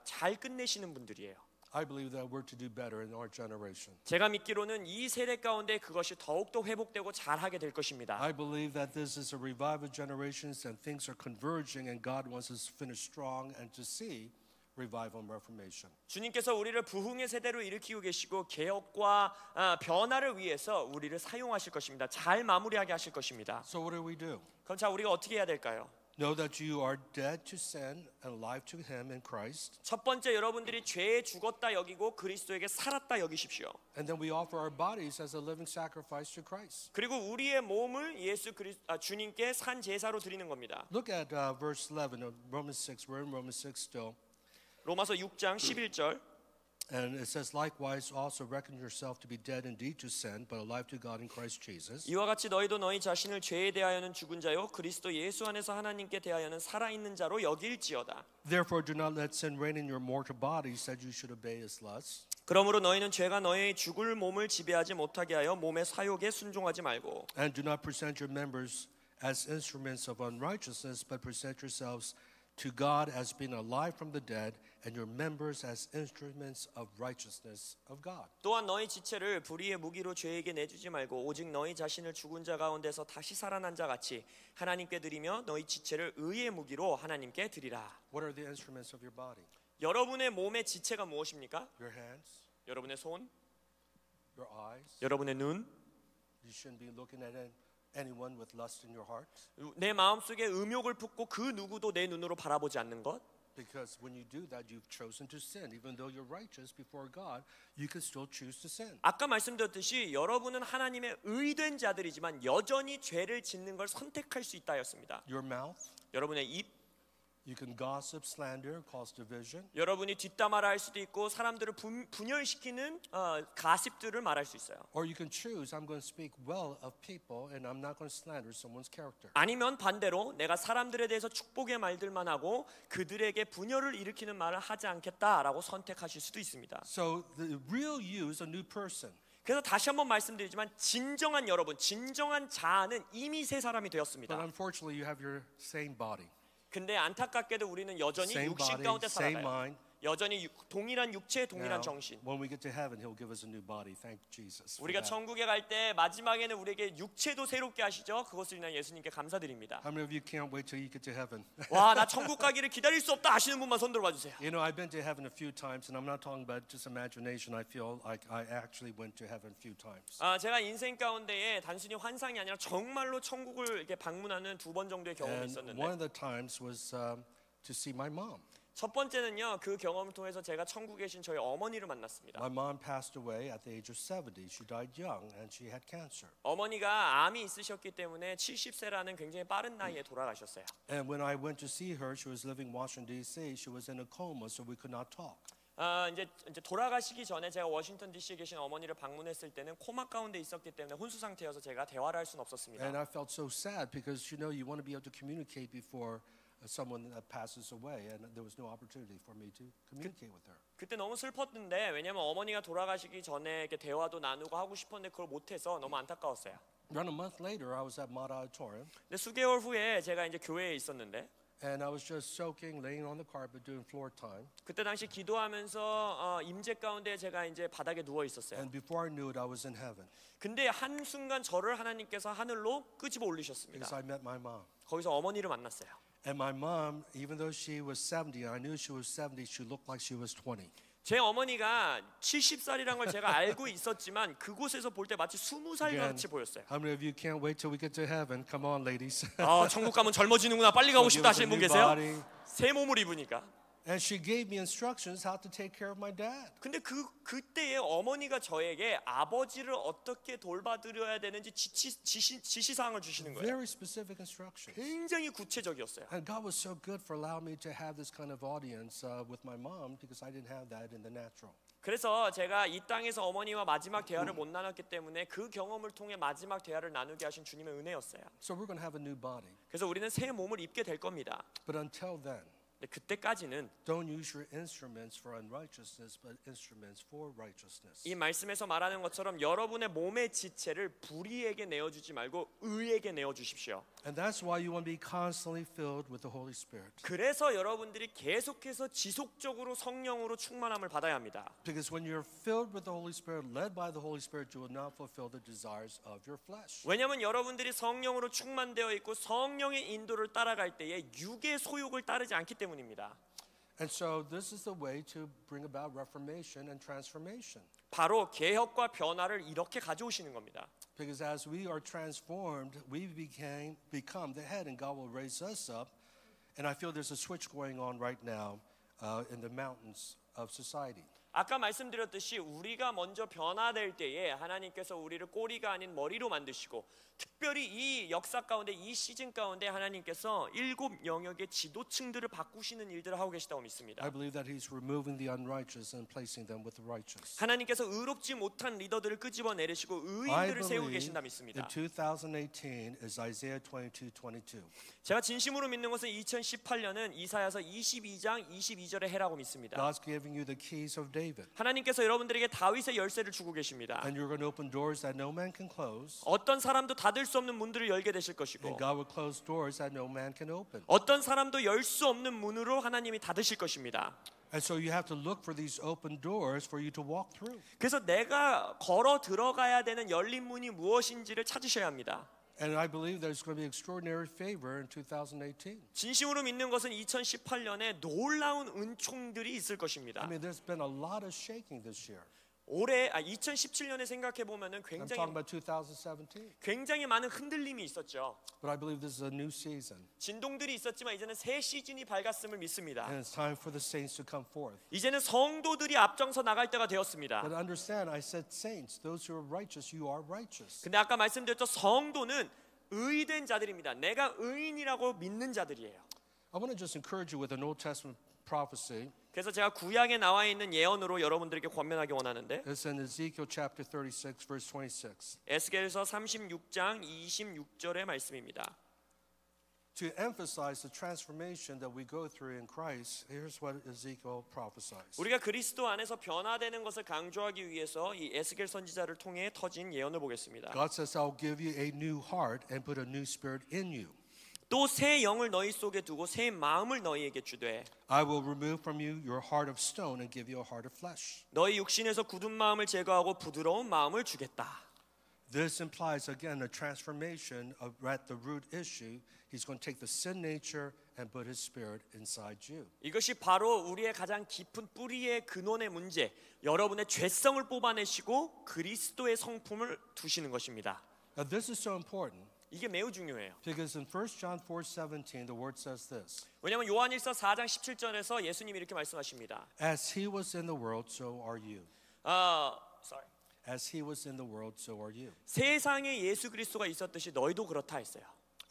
잘 끝내시는 분들이에요. I believe that we're to do better in our generation. 제가 믿기로는 이 세대 가운데 그것이 더욱더 회복되고 잘하게 될 것입니다. I believe that this is a revival generation and things are converging and God wants us to finish strong and to see revival and reformation. 주님께서 우리를 부흥의 세대로 일으키고 계시고 개혁과 변화를 위해서 우리를 사용하실 것입니다. 잘 마무리하게 하실 것입니다. So what do we do? 그럼 자 우리가 어떻게 해야 될까요? Know that you are dead to sin and alive to Him in Christ. 첫 번째 여러분들이 죄에 죽었다 여기고 그리스도에게 살았다 여기십시오. And then we offer our bodies as a living sacrifice to Christ. 그리고 우리의 몸을 주님께 산 제사로 드리는 겁니다. Look at verse 11 of Romans 6. We're in Romans 6 still. 로마서 6장 11절. And it says, likewise, also reckon yourself to be dead indeed to sin, but alive to God in Christ Jesus. 이와 같이 너희도 너희 자신을 죄에 대하여는 죽은 자요 그리스도 예수 안에서 하나님께 대하여는 살아있는 자로 여길지어다. Therefore, do not let sin reign in your mortal bodies, that you should obey its lusts. 그러므로 너희는 죄가 너희 죽을 몸을 지배하지 못하게 하여 몸의 사욕에 순종하지 말고 And do not present your members as instruments of unrighteousness, but present yourselves to God as being alive from the dead, and your members as instruments of righteousness of God. 또한 너희 지체를 불의의 무기로 죄에게 내주지 말고 오직 너희 자신을 죽은 자 가운데서 다시 살아난 자 같이 하나님께 드리며 너희 지체를 의의 무기로 하나님께 드리라. What are the instruments of your body? 여러분의 몸의 지체가 무엇입니까? Your hands, 여러분의 손, your eyes. 여러분의 눈. You shouldn't be looking at anyone with lust in your heart, 내 마음속에 음욕을 품고 그 누구도 내 눈으로 바라보지 않는 것. because when you do that, you've chosen to sin. Even though you're righteous before God, you can still choose to sin. 아까 말씀드렸듯이 여러분은 하나님의 의된 자들이지만 여전히 죄를 짓는 걸 선택할 수 있다 하였습니다. Your mouth, 여러분의 입, you can gossip, slander, cause division. 여러분이 뒷담화를 할 수도 있고 사람들을 분열시키는 가십들을 말할 수 있어요. Or you can choose, I'm going to speak well of people and I'm not going to slander someone's character. 아니면 반대로 내가 사람들에 대해서 축복의 말들만 하고 그들에게 분열을 일으키는 말을 하지 않겠다라고 선택하실 수도 있습니다. So the real you is a new person. 그래서 다시 한번 말씀드리지만 진정한 여러분, 진정한 자아는 이미 새 사람이 But 되었습니다. unfortunately, you have your same body, 근데 안타깝게도 우리는 여전히 same 육신 body, 가운데 same 살아가요. mind. 여전히 동일한 육체, 동일한 Now, 정신. when we get to heaven, He'll give us a new body. Thank Jesus. for 우리가 that. 천국에 갈 때 마지막에는 우리에게 육체도 새롭게 하시죠. 그것을 인하여 예수님께 감사드립니다. How many of you can't wait till you get to heaven? 와, 나 천국 가기를 기다릴 수 없다 하시는 분만 손 들어봐 주세요. You know, I've been to heaven a few times, and I'm not talking about just imagination. I feel like I actually went to heaven a few times. 제가 인생 가운데에 단순히 환상이 아니라 정말로 천국을 이렇게 방문하는 2번 정도의 경험이 And 있었는데 one of the times was to see my mom. 첫 번째는요, 그 경험을 통해서 제가 천국에 계신 저희 어머니를 만났습니다. My mom passed away at the age of 70. She died young, and she had cancer. 어머니가 암이 있으셨기 때문에 70세라는 굉장히 빠른 나이에 돌아가셨어요. And when I went to see her, she was living in Washington, D.C. She was in a coma, so we could not talk. 이제 돌아가시기 전에 제가 워싱턴 DC에 계신 어머니를 방문했을 때는 코마 가운데 있었기 때문에 혼수 상태여서 제가 대화를 할 수는 없었습니다. And I felt so sad because, you know, you want to be able to communicate before someone that passes away, and there was no opportunity for me to communicate with her. 그때 너무 슬펐는데 왜냐면 어머니가 돌아가시기 전에 이렇게 대화도 나누고 하고 싶었는데 그걸 못해서 너무 안타까웠어요. Around a month later, I was at Mott Auditorium, 근데 수개월 후에 제가 이제 교회에 있었는데 and I was just soaking, laying on the carpet, doing floor time. 그때 당시 기도하면서 임재 가운데 제가 이제 바닥에 누워 있었어요. And before I knew it, I was in heaven 근데 한 순간 저를 하나님께서 하늘로 끄집어 올리셨습니다. because I met my mom. 거기서 어머니를 만났어요. And my mom, even though she was 70, I knew she was 70, she looked like she was 20. 제 어머니가 70살이란 걸 제가 알고 있었지만 그곳에서 볼 때 마치 20살 Again, 같이 보였어요. how many of you can't wait till we get to heaven? Come on, ladies. 천국 가면 젊어지는구나, 빨리 가고 Give 싶다 us a 하시는 분 new 계세요? body. 새 몸을 입으니까. And she gave me instructions how to take care of my dad. 근데 그때에 어머니가 저에게 아버지를 어떻게 돌봐드려야 되는지 지시사항을 주시는 거예요. Very specific instructions. 굉장히 구체적이었어요. And God was so good for allowing me to have this kind of audience with my mom because I didn't have that in the natural. 그래서 제가 이 땅에서 어머니와 마지막 대화를 못 나눴기 때문에 그 경험을 통해 마지막 대화를 나누게 하신 주님의 은혜였어요. So we're going to have a new body. 그래서 우리는 새 몸을 입게 될 겁니다. But until then, 근데 그때까지는 don't use your instruments for unrighteousness, but instruments for righteousness. 이 말씀에서 말하는 것처럼 여러분의 몸의 지체를 불의에게 내어주지 말고 의에게 내어주십시오. And that's why you want to be constantly filled with the Holy Spirit. 그래서 여러분들이 계속해서 지속적으로 성령으로 충만함을 받아야 합니다. Because when you're filled with the Holy Spirit, led by the Holy Spirit, you will not fulfill the desires of your flesh. 왜냐하면 여러분들이 성령으로 충만되어 있고 성령의 인도를 따라갈 때에 육의 소욕을 따르지 않기 때문입니다. And so this is the way to bring about reformation and transformation. 바로 개혁과 변화를 이렇게 가져오시는 겁니다. Because as we are transformed, we become the head, and God will raise us up. And I feel there's a switch going on right now in the mountains of society. 아까 말씀드렸듯이 우리가 먼저 변화될 때에 하나님께서 우리를 꼬리가 아닌 머리로 만드시고 특별히 이 역사 가운데 이 시즌 가운데 하나님께서 7 영역의 지도층들을 바꾸시는 일들을 하고 계시다고 믿습니다. I believe that He's removing the unrighteous and placing them with the righteous. 하나님께서 의롭지 못한 리더들을 끄집어 내리시고 I 의인들을 세우고 believe 계신다 that 믿습니다. 2018 is Isaiah 22:22. 제가 진심으로 믿는 것은 2018년은 이사야서 22장 22절의 해라고 믿습니다. God's giving you the keys of David. 하나님께서 여러분들에게 다윗의 열쇠를 주고 계십니다. And you're going to open doors that no man can close. 어떤 사람도 닫을 수 없는 문들을 열게 되실 것이고 And God will close doors that no man can open. 어떤 사람도 열 수 없는 문으로 하나님이 닫으실 것입니다. And so you have to look for these open doors for you to walk through. 그래서 내가 걸어 들어가야 되는 열린 문이 무엇인지를 찾으셔야 합니다. And I believe there's going to be extraordinary favor in 2018. 진심으로 믿는 것은 2018년에 놀라운 은총들이 있을 I 것입니다. mean, there's been a lot of shaking this year. 올해 2017년에 생각해 보면은 I'm talking about 2017. 굉장히 많은 흔들림이 있었죠. But I believe this is a new season. 진동들이 있었지만 이제는 새 시즌이 밝았음을 믿습니다. And it's time for the saints to come forth. 이제는 성도들이 앞장서 나갈 때가 되었습니다. But understand, I said saints, those who are righteous, you are righteous. 근데 아까 말씀드렸죠, 성도는 의된 자들입니다. 내가 의인이라고 믿는 자들이에요. I want to just encourage you with an Old Testament prophecy. 그래서 제가 구약에 나와 있는 예언으로 여러분들에게 권면하기 원하는데 It's in Ezekiel chapter 36, verse 26. 에스겔서 36장 26절의 말씀입니다. To emphasize the transformation that we go through in Christ, here's what Ezekiel prophesies. 우리가 그리스도 안에서 변화되는 것을 강조하기 위해서 이 에스겔 선지자를 통해 터진 예언을 보겠습니다. God says, I'll give you a new heart and put a new spirit in you. 또 새 영을 너희 속에 두고 새 마음을 너희에게 주되 I will remove from you your heart of stone and give you a heart of flesh. 너희 육신에서 굳은 마음을 제거하고 부드러운 마음을 주겠다. This implies again a transformation of at the root issue. He's going to take the sin nature and put his spirit inside you. 이것이 바로 우리의 가장 깊은 뿌리의 근원의 문제, 여러분의 죄성을 뽑아내시고 그리스도의 성품을 두시는 것입니다. Now this is so important 이게 매우 중요해요. because in 1 John 4:17 the word says this. 왜냐하면 요한일서 4장 17절에서 예수님이 이렇게 말씀하십니다. As he was in the world, so are you. Sorry. As he was in the world, so are you. 세상에 예수 그리스도가 있었듯이 너희도 그렇다 했어요.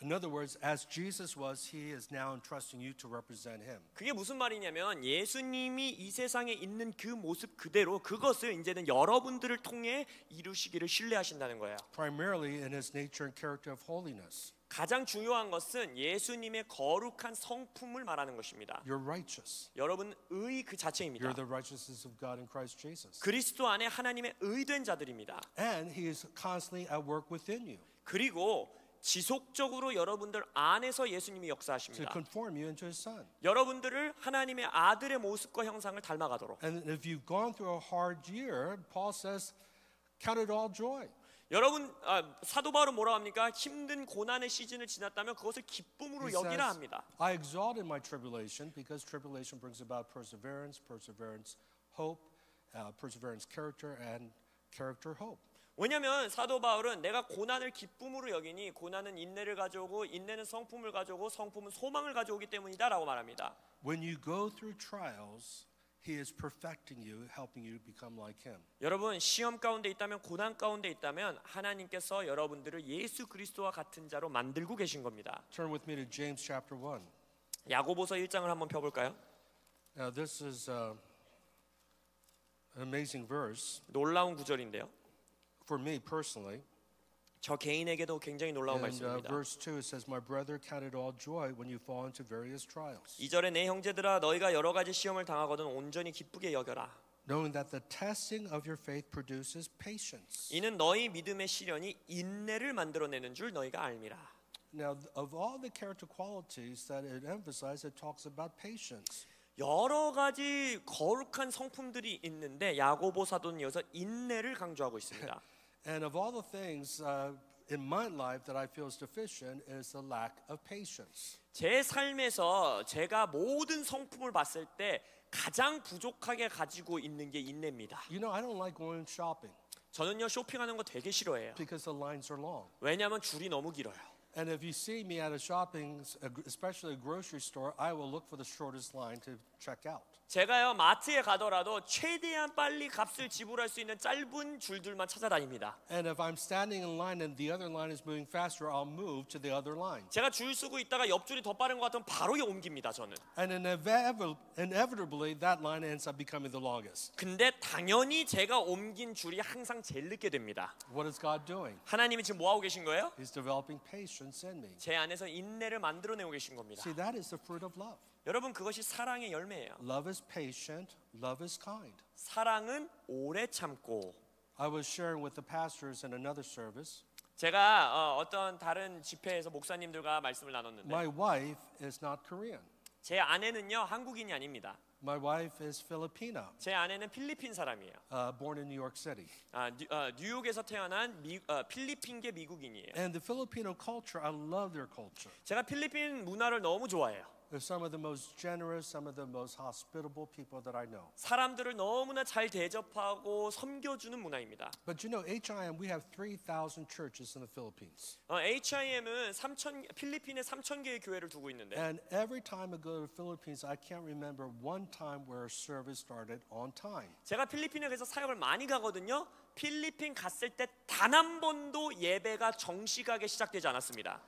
In other words, as Jesus was, he is now entrusting you to represent him. 그게 무슨 말이냐면 예수님이 이 세상에 있는 그 모습 그대로 그것을 이제는 여러분들을 통해 이루시기를 신뢰하신다는 거예요. Primarily in his nature and character of holiness. 가장 중요한 것은 예수님의 거룩한 성품을 말하는 것입니다. You're righteous. 여러분 의 그 자체입니다. You're the righteousness of God in Christ Jesus. 그리스도 안에 하나님의 의된 자들입니다. And he is constantly at work within you 그리고 지속적으로 여러분들 안에서 예수님이 to 역사하십니다. conform you into his son. 여러분들을 하나님의 아들의 모습과 형상을 닮아가도록. And if you've gone through a hard year, Paul says, count it all joy. 여러분 사도 바울은 뭐라고 합니까? 힘든 고난의 시즌을 지났다면 그것을 기쁨으로 He 여기라 says, 합니다. I exalt in my tribulation because tribulation brings about perseverance, perseverance, hope, perseverance, character, and character, hope. 왜냐하면 사도 바울은 내가 고난을 기쁨으로 여기니 고난은 인내를 가져오고 인내는 성품을 가져오고 성품은 소망을 가져오기 때문이다라고 말합니다. When you go through trials, he is perfecting you, helping you become like him. 여러분 시험 가운데 있다면 고난 가운데 있다면 하나님께서 여러분들을 예수 그리스도와 같은 자로 만들고 계신 겁니다. Turn with me to James chapter 1. 야고보서 1장을 한번 펴볼까요? Now this is an amazing verse 놀라운 구절인데요. for me personally. 저 개인에게도 굉장히 놀라운 In 말씀입니다. verse 2 it says, My brother, count it all joy when you fall into various trials, 2절에 내 형제들아 너희가 여러 가지 시험을 당하거든 온전히 기쁘게 여겨라. knowing that the testing of your faith produces patience. 이는 너희 믿음의 시련이 인내를 만들어내는 줄 너희가 알미라. Now, of all the character qualities that it emphasizes, it talks about patience. 여러 가지 거룩한 성품들이 있는데 야고보 사도는 여기서 인내를 강조하고 있습니다. And of all the things in my life that I feel is deficient is the lack of patience. 제 삶에서 제가 모든 성품을 봤을 때 가장 부족하게 가지고 있는 게 인내입니다. You know, I don't like going shopping 저는요 쇼핑하는 거 되게 싫어해요. because the lines are long. 왜냐하면 줄이 너무 길어요. And if you see me at a shopping, especially a grocery store, I will look for the shortest line to check out. 제가요 마트에 가더라도 최대한 빨리 값을 지불할 수 있는 짧은 줄들만 찾아다닙니다. And if I'm standing in line and the other line is moving faster, I'll move to the other line. 제가 줄 서고 있다가 옆줄이 더 빠른 것 같으면 바로 옮깁니다 저는. And inevitably, that line ends up becoming the longest. 근데 당연히 제가 옮긴 줄이 항상 제일 늦게 됩니다. What is God doing? 하나님이 지금 뭐 하고 계신 거예요? He's developing patience in me. 제 안에서 인내를 만들어내고 계신 겁니다. See, that is the fruit of love. 여러분 그것이 사랑의 열매예요. Love is patient. Love is kind. 사랑은 오래 참고. I was sharing with the pastors in another service. 제가 어떤 다른 집회에서 목사님들과 말씀을 나눴는데 My wife is not Korean. 제 아내는요 한국인이 아닙니다. My wife is Filipino, 제 아내는 필리핀 사람이에요. born in New York City. 뉴욕에서 태어난 필리핀계 미국인이에요. And the Filipino culture, I love their culture. 제가 필리핀 문화를 너무 좋아해요. They're some of the most generous, some of the most hospitable people that I know. 사람들을 너무나 잘 대접하고 섬겨주는 문화입니다. But you know, HIM, we have 3,000 churches in the Philippines. HIM은 필리핀에 3,000개의 교회를 두고 있는데 And every time I go to the Philippines, I can't remember one time where a service started on time. 제가 필리핀에 가서 사역을 많이 가거든요. 필리핀 갔을 때 단 한 번도 예배가 정시하게 시작되지 않았습니다.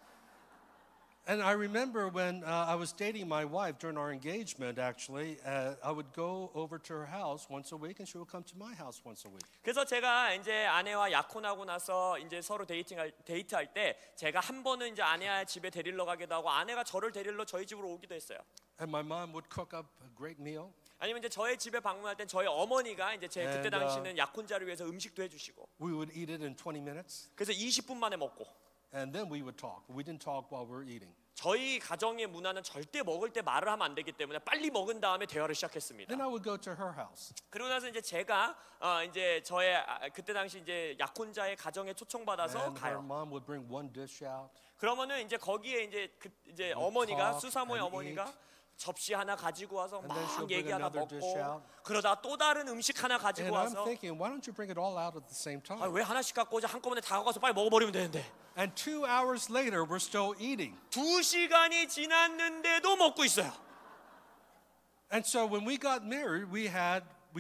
And I remember when I was dating my wife during our engagement, actually, I would go over to her house once a week and she would come to my house once a week. 그래서 제가 이제 아내와 약혼하고 나서 이제 서로 데이트할 때 제가 한 번은 이제 아내 집에 데리러 가기도 하고 아내가 저를 데리러 저희 집으로 오기도 했어요. And my mom would cook up a great meal. 아니면 이제 저희 집에 방문할 땐 저희 어머니가 이제 제 그때 And, 당시는 약혼자를 위해서 음식도 해주시고 We would eat it in 20 minutes. 그래서 20분 만에 먹고 And then we would talk. We didn't talk while we were eating. 저희 가정의 문화는 절대 먹을 때 말을 하면 안 되기 때문에 빨리 먹은 다음에 대화를 시작했습니다. Then I would go to her house. 그러고 나서 이제 제가 이제 저의 그때 당시 이제 약혼자의 가정에 초청받아서 And her 가요. mom would bring one dish out. 그러면은 이제 거기에 이제 어머니가 수사모의 어머니가 접시 하나 가지고 와서 막 then she'll bring 얘기하다 another dish 먹고 out. 그러다 또 다른 음식 하나 And 가지고 I'm 와서 thinking, why don't you bring it all out at the same time? 왜 하나씩 갖고 오지 한꺼번에 다 가서 빨리 먹어버리면 되는데 And 2 hours later, we're still eating. 2시간이 지났는데도 먹고 있어요. And so when we got married, we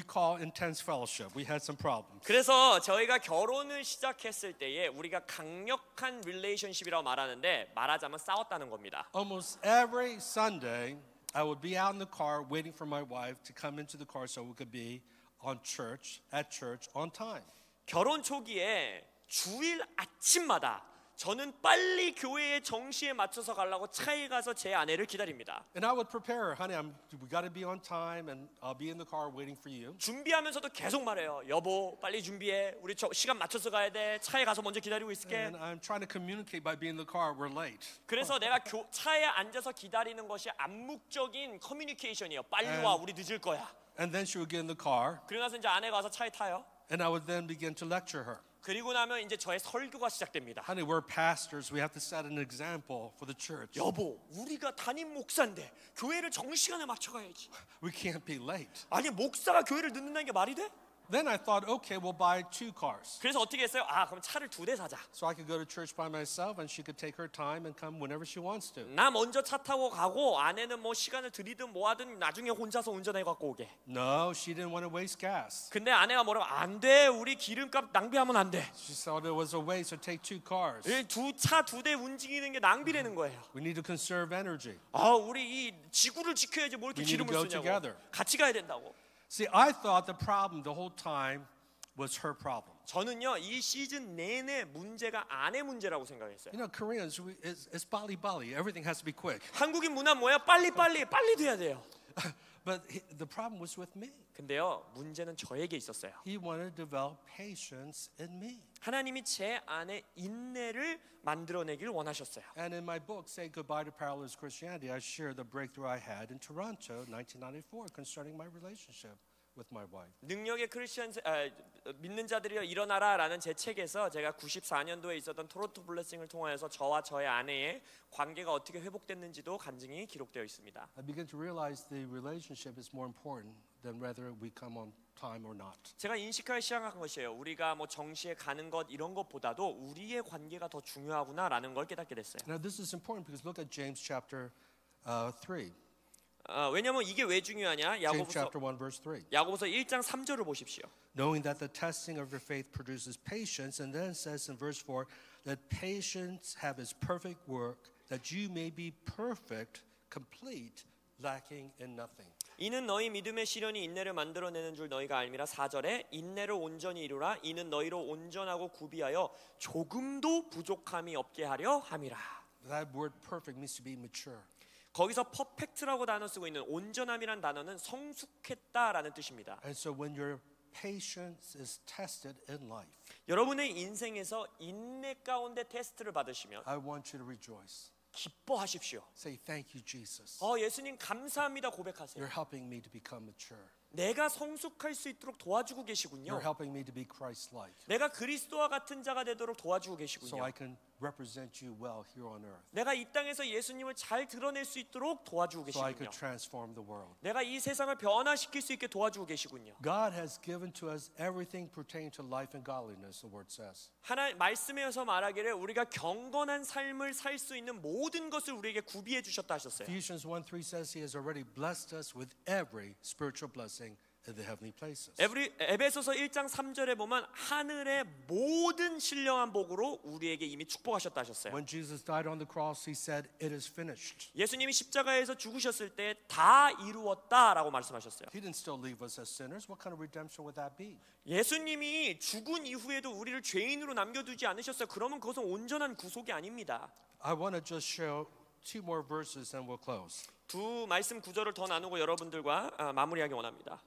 call intense fellowship. We had some problems. 그래서 저희가 결혼을 시작했을 때에 우리가 강력한 릴레이션십이라고 말하는데 말하자면 싸웠다는 겁니다. Almost every Sunday, I would be out in the car waiting for my wife to come into the car so we could be at church on time. 결혼 초기에 주일 아침마다 저는 빨리 교회의 정시에 맞춰서 가려고 차에 가서 제 아내를 기다립니다. And I would prepare her, honey, we got to be on time and I'll be in the car waiting for you. 준비하면서도 계속 말해요. 여보, 빨리 준비해. 우리 시간 맞춰서 가야 돼. 차에 가서 먼저 기다리고 있을게. And I'm trying to communicate by being in the car, we're late. 그래서 내가 차에 앉아서 기다리는 것이 암묵적인 커뮤니케이션이에요. 빨리 와, 우리 늦을 거야. And then she would get in the car 그러고 나서 이제 아내가 와서 차에 타요. and I would then begin to lecture her. 그리고 나면 이제 저의 설교가 시작됩니다. Honey, we're pastors. We have to set an example for the church. 여보, 우리가 담임 목사인데 교회를 정시간에 맞춰 가야지. We can't be late. 아니 목사가 교회를 늦는다는 게 말이 돼? Then I thought, okay, we'll buy 2 cars. 그래서 어떻게 했어요? 그럼 차를 2대 사자. So I could go to church by myself and she could take her time and come whenever she wants to. 나 먼저 차 타고 가고 아내는 뭐 시간을 들이든 뭐 하든 나중에 혼자서 운전해 갖고 오게. No, she didn't want to waste gas. 근데 아내가 뭐라고 안 돼. 우리 기름값 낭비하면 안 돼. She thought it was a waste to take 2 cars. 차 2대 움직이는 게 낭비라는 거예요. We need to conserve energy. 우리 이 지구를 지켜야지 뭐 이렇게 We need to 기름을 go 쓰냐고. together. 같이 가야 된다고. See, I thought the problem the whole time was her problem. 저는요 이 시즌 내내 문제가 아내 문제라고 생각했어요. You know, Koreans, it's bali bali. Everything has to be quick. 한국인 문화 뭐야? 빨리 돼야 돼요. But the problem was with me. 근데요 문제는 저에게 있었어요. He wanted to develop patience in me. 하나님이 제 안에 인내를 만들어내길 원하셨어요. And in my book, Say Goodbye to Paralysed Christianity, I share the breakthrough I had in Toronto, 1994, concerning my relationship with my wife. 능력의 믿는 자들이여 일어나라라는 제 책에서 제가 94년도에 있었던 토론토 블레싱을 통하여서 저와 저의 아내의 관계가 어떻게 회복됐는지도 간증이 기록되어 있습니다. I began to realize the relationship is more important than whether we come on time or not. 제가 인식하기 시작한 것이에요. 우리가 뭐 정시에 가는 것 이런 것보다도 우리의 관계가 더 중요하구나라는 걸 깨닫게 됐어요. Now this is important because look at James chapter 3. 왜냐면 이게 왜 중요하냐? James chapter 1 verse 3. 야고보서 1장 3절을 보십시오. Knowing that the testing of your faith produces patience, and then it says in verse 4 that patience have its perfect work, that you may be perfect, complete, lacking in nothing. 이는 너희 믿음의 시련이 인내를 만들어내는 줄 너희가 알미라. 4절에 인내를 온전히 이루라. 이는 너희로 온전하고 구비하여 조금도 부족함이 없게 하려 함이라. That word perfect means to be mature. 거기서 퍼펙트라고 단어 쓰고 있는 온전함이란 단어는 성숙했다라는 뜻입니다. And so when your patience is tested in life, 여러분의 인생에서 인내 가운데 테스트를 받으시면 I want you to rejoice. 기뻐하십시오. Say thank you, Jesus. 예수님 감사합니다 고백하세요. You're helping me to become mature. 내가 성숙할 수 있도록 도와주고 계시군요. You're helping me to be Christ-like. 내가 그리스도와 같은 자가 되도록 도와주고 So 계시군요. I can represent you well here on earth. 내가 이 땅에서 예수님을 잘 드러낼 수 있도록 도와주고 So I 계시군요. could transform the world. 내가 이 세상을 변화시킬 수 있게 도와주고 계시군요. God has given to us everything pertaining to life and godliness, the word says. 하나님 말씀에서 말하기를 우리가 경건한 삶을 살 수 있는 모든 것을 우리에게 구비해 주셨다 하셨어요. Ephesians 1:3 says he has already blessed us with every spiritual blessing in the heavenly places. 에베소서 1장 3절에 보면 하늘의 모든 신령한 복으로 우리에게 이미 축복하셨다 하셨어요. When Jesus died on the cross, he said, "It is finished." 예수님이 십자가에서 죽으셨을 때 다 이루었다라고 말씀하셨어요. He didn't still leave us as sinners. What kind of redemption would that be? 예수님이 죽은 이후에도 우리를 죄인으로 남겨두지 않으셨어요. 그러면 그것은 온전한 구속이 아닙니다. I want to just show two more verses and we'll close. 두 말씀 구절을 더 나누고 여러분들과 마무리하기 원합니다.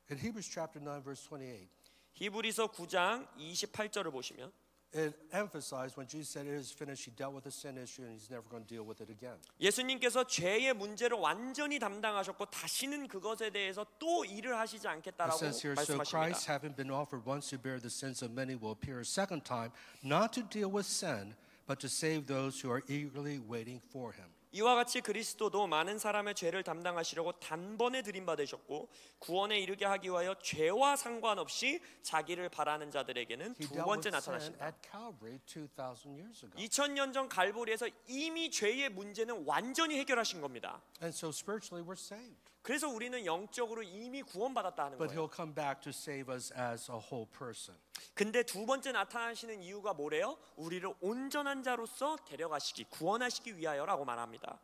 In Hebrews chapter 9 verse 28, 히브리서 9장 28절을 보시면 it emphasized when Jesus said it is finished, he dealt with the sin issue and he's never going to deal with it again. 예수님께서 죄의 문제를 완전히 담당하셨고 다시는 그것에 대해서 또 일을 하시지 It 않겠다라고 says here, so Christ 말씀하십니다. having been offered once to bear the sins of many will appear a second time, not to deal with sin, but to save those who are eagerly waiting for him. 이와 같이 그리스도도 많은 사람의 죄를 담당하시려고 단번에 들임받으셨고 구원에 이르게 하기 위하여 죄와 상관없이 자기를 바라는 자들에게는 He 두 dealt 번째 with sin 나타나신다. at Calvary 2,000 years ago. 2000년 전 갈보리에서 이미 죄의 문제는 완전히 해결하신 겁니다. And so spiritually we're saved. 그래서 우리는 영적으로 이미 구원받았다 하는 But 거예요. he'll come back to save us as a whole person. 근데 두 번째 나타나시는 이유가 뭐래요? 우리를 온전한 자로서 데려가시기, 구원하시기 위하여라고 말합니다.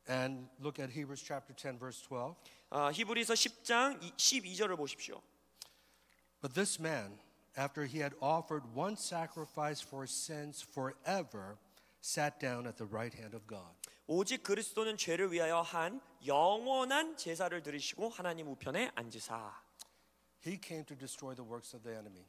And look at Hebrews chapter 10 verse 12. 히브리서 10장 12절을 보십시오. But this man, after he had offered one sacrifice for sins forever, sat down at the right hand of God. 오직 그리스도는 죄를 위하여 한 영원한 제사를 드리시고 하나님 우편에 앉으사. He came to destroy the works of the enemy.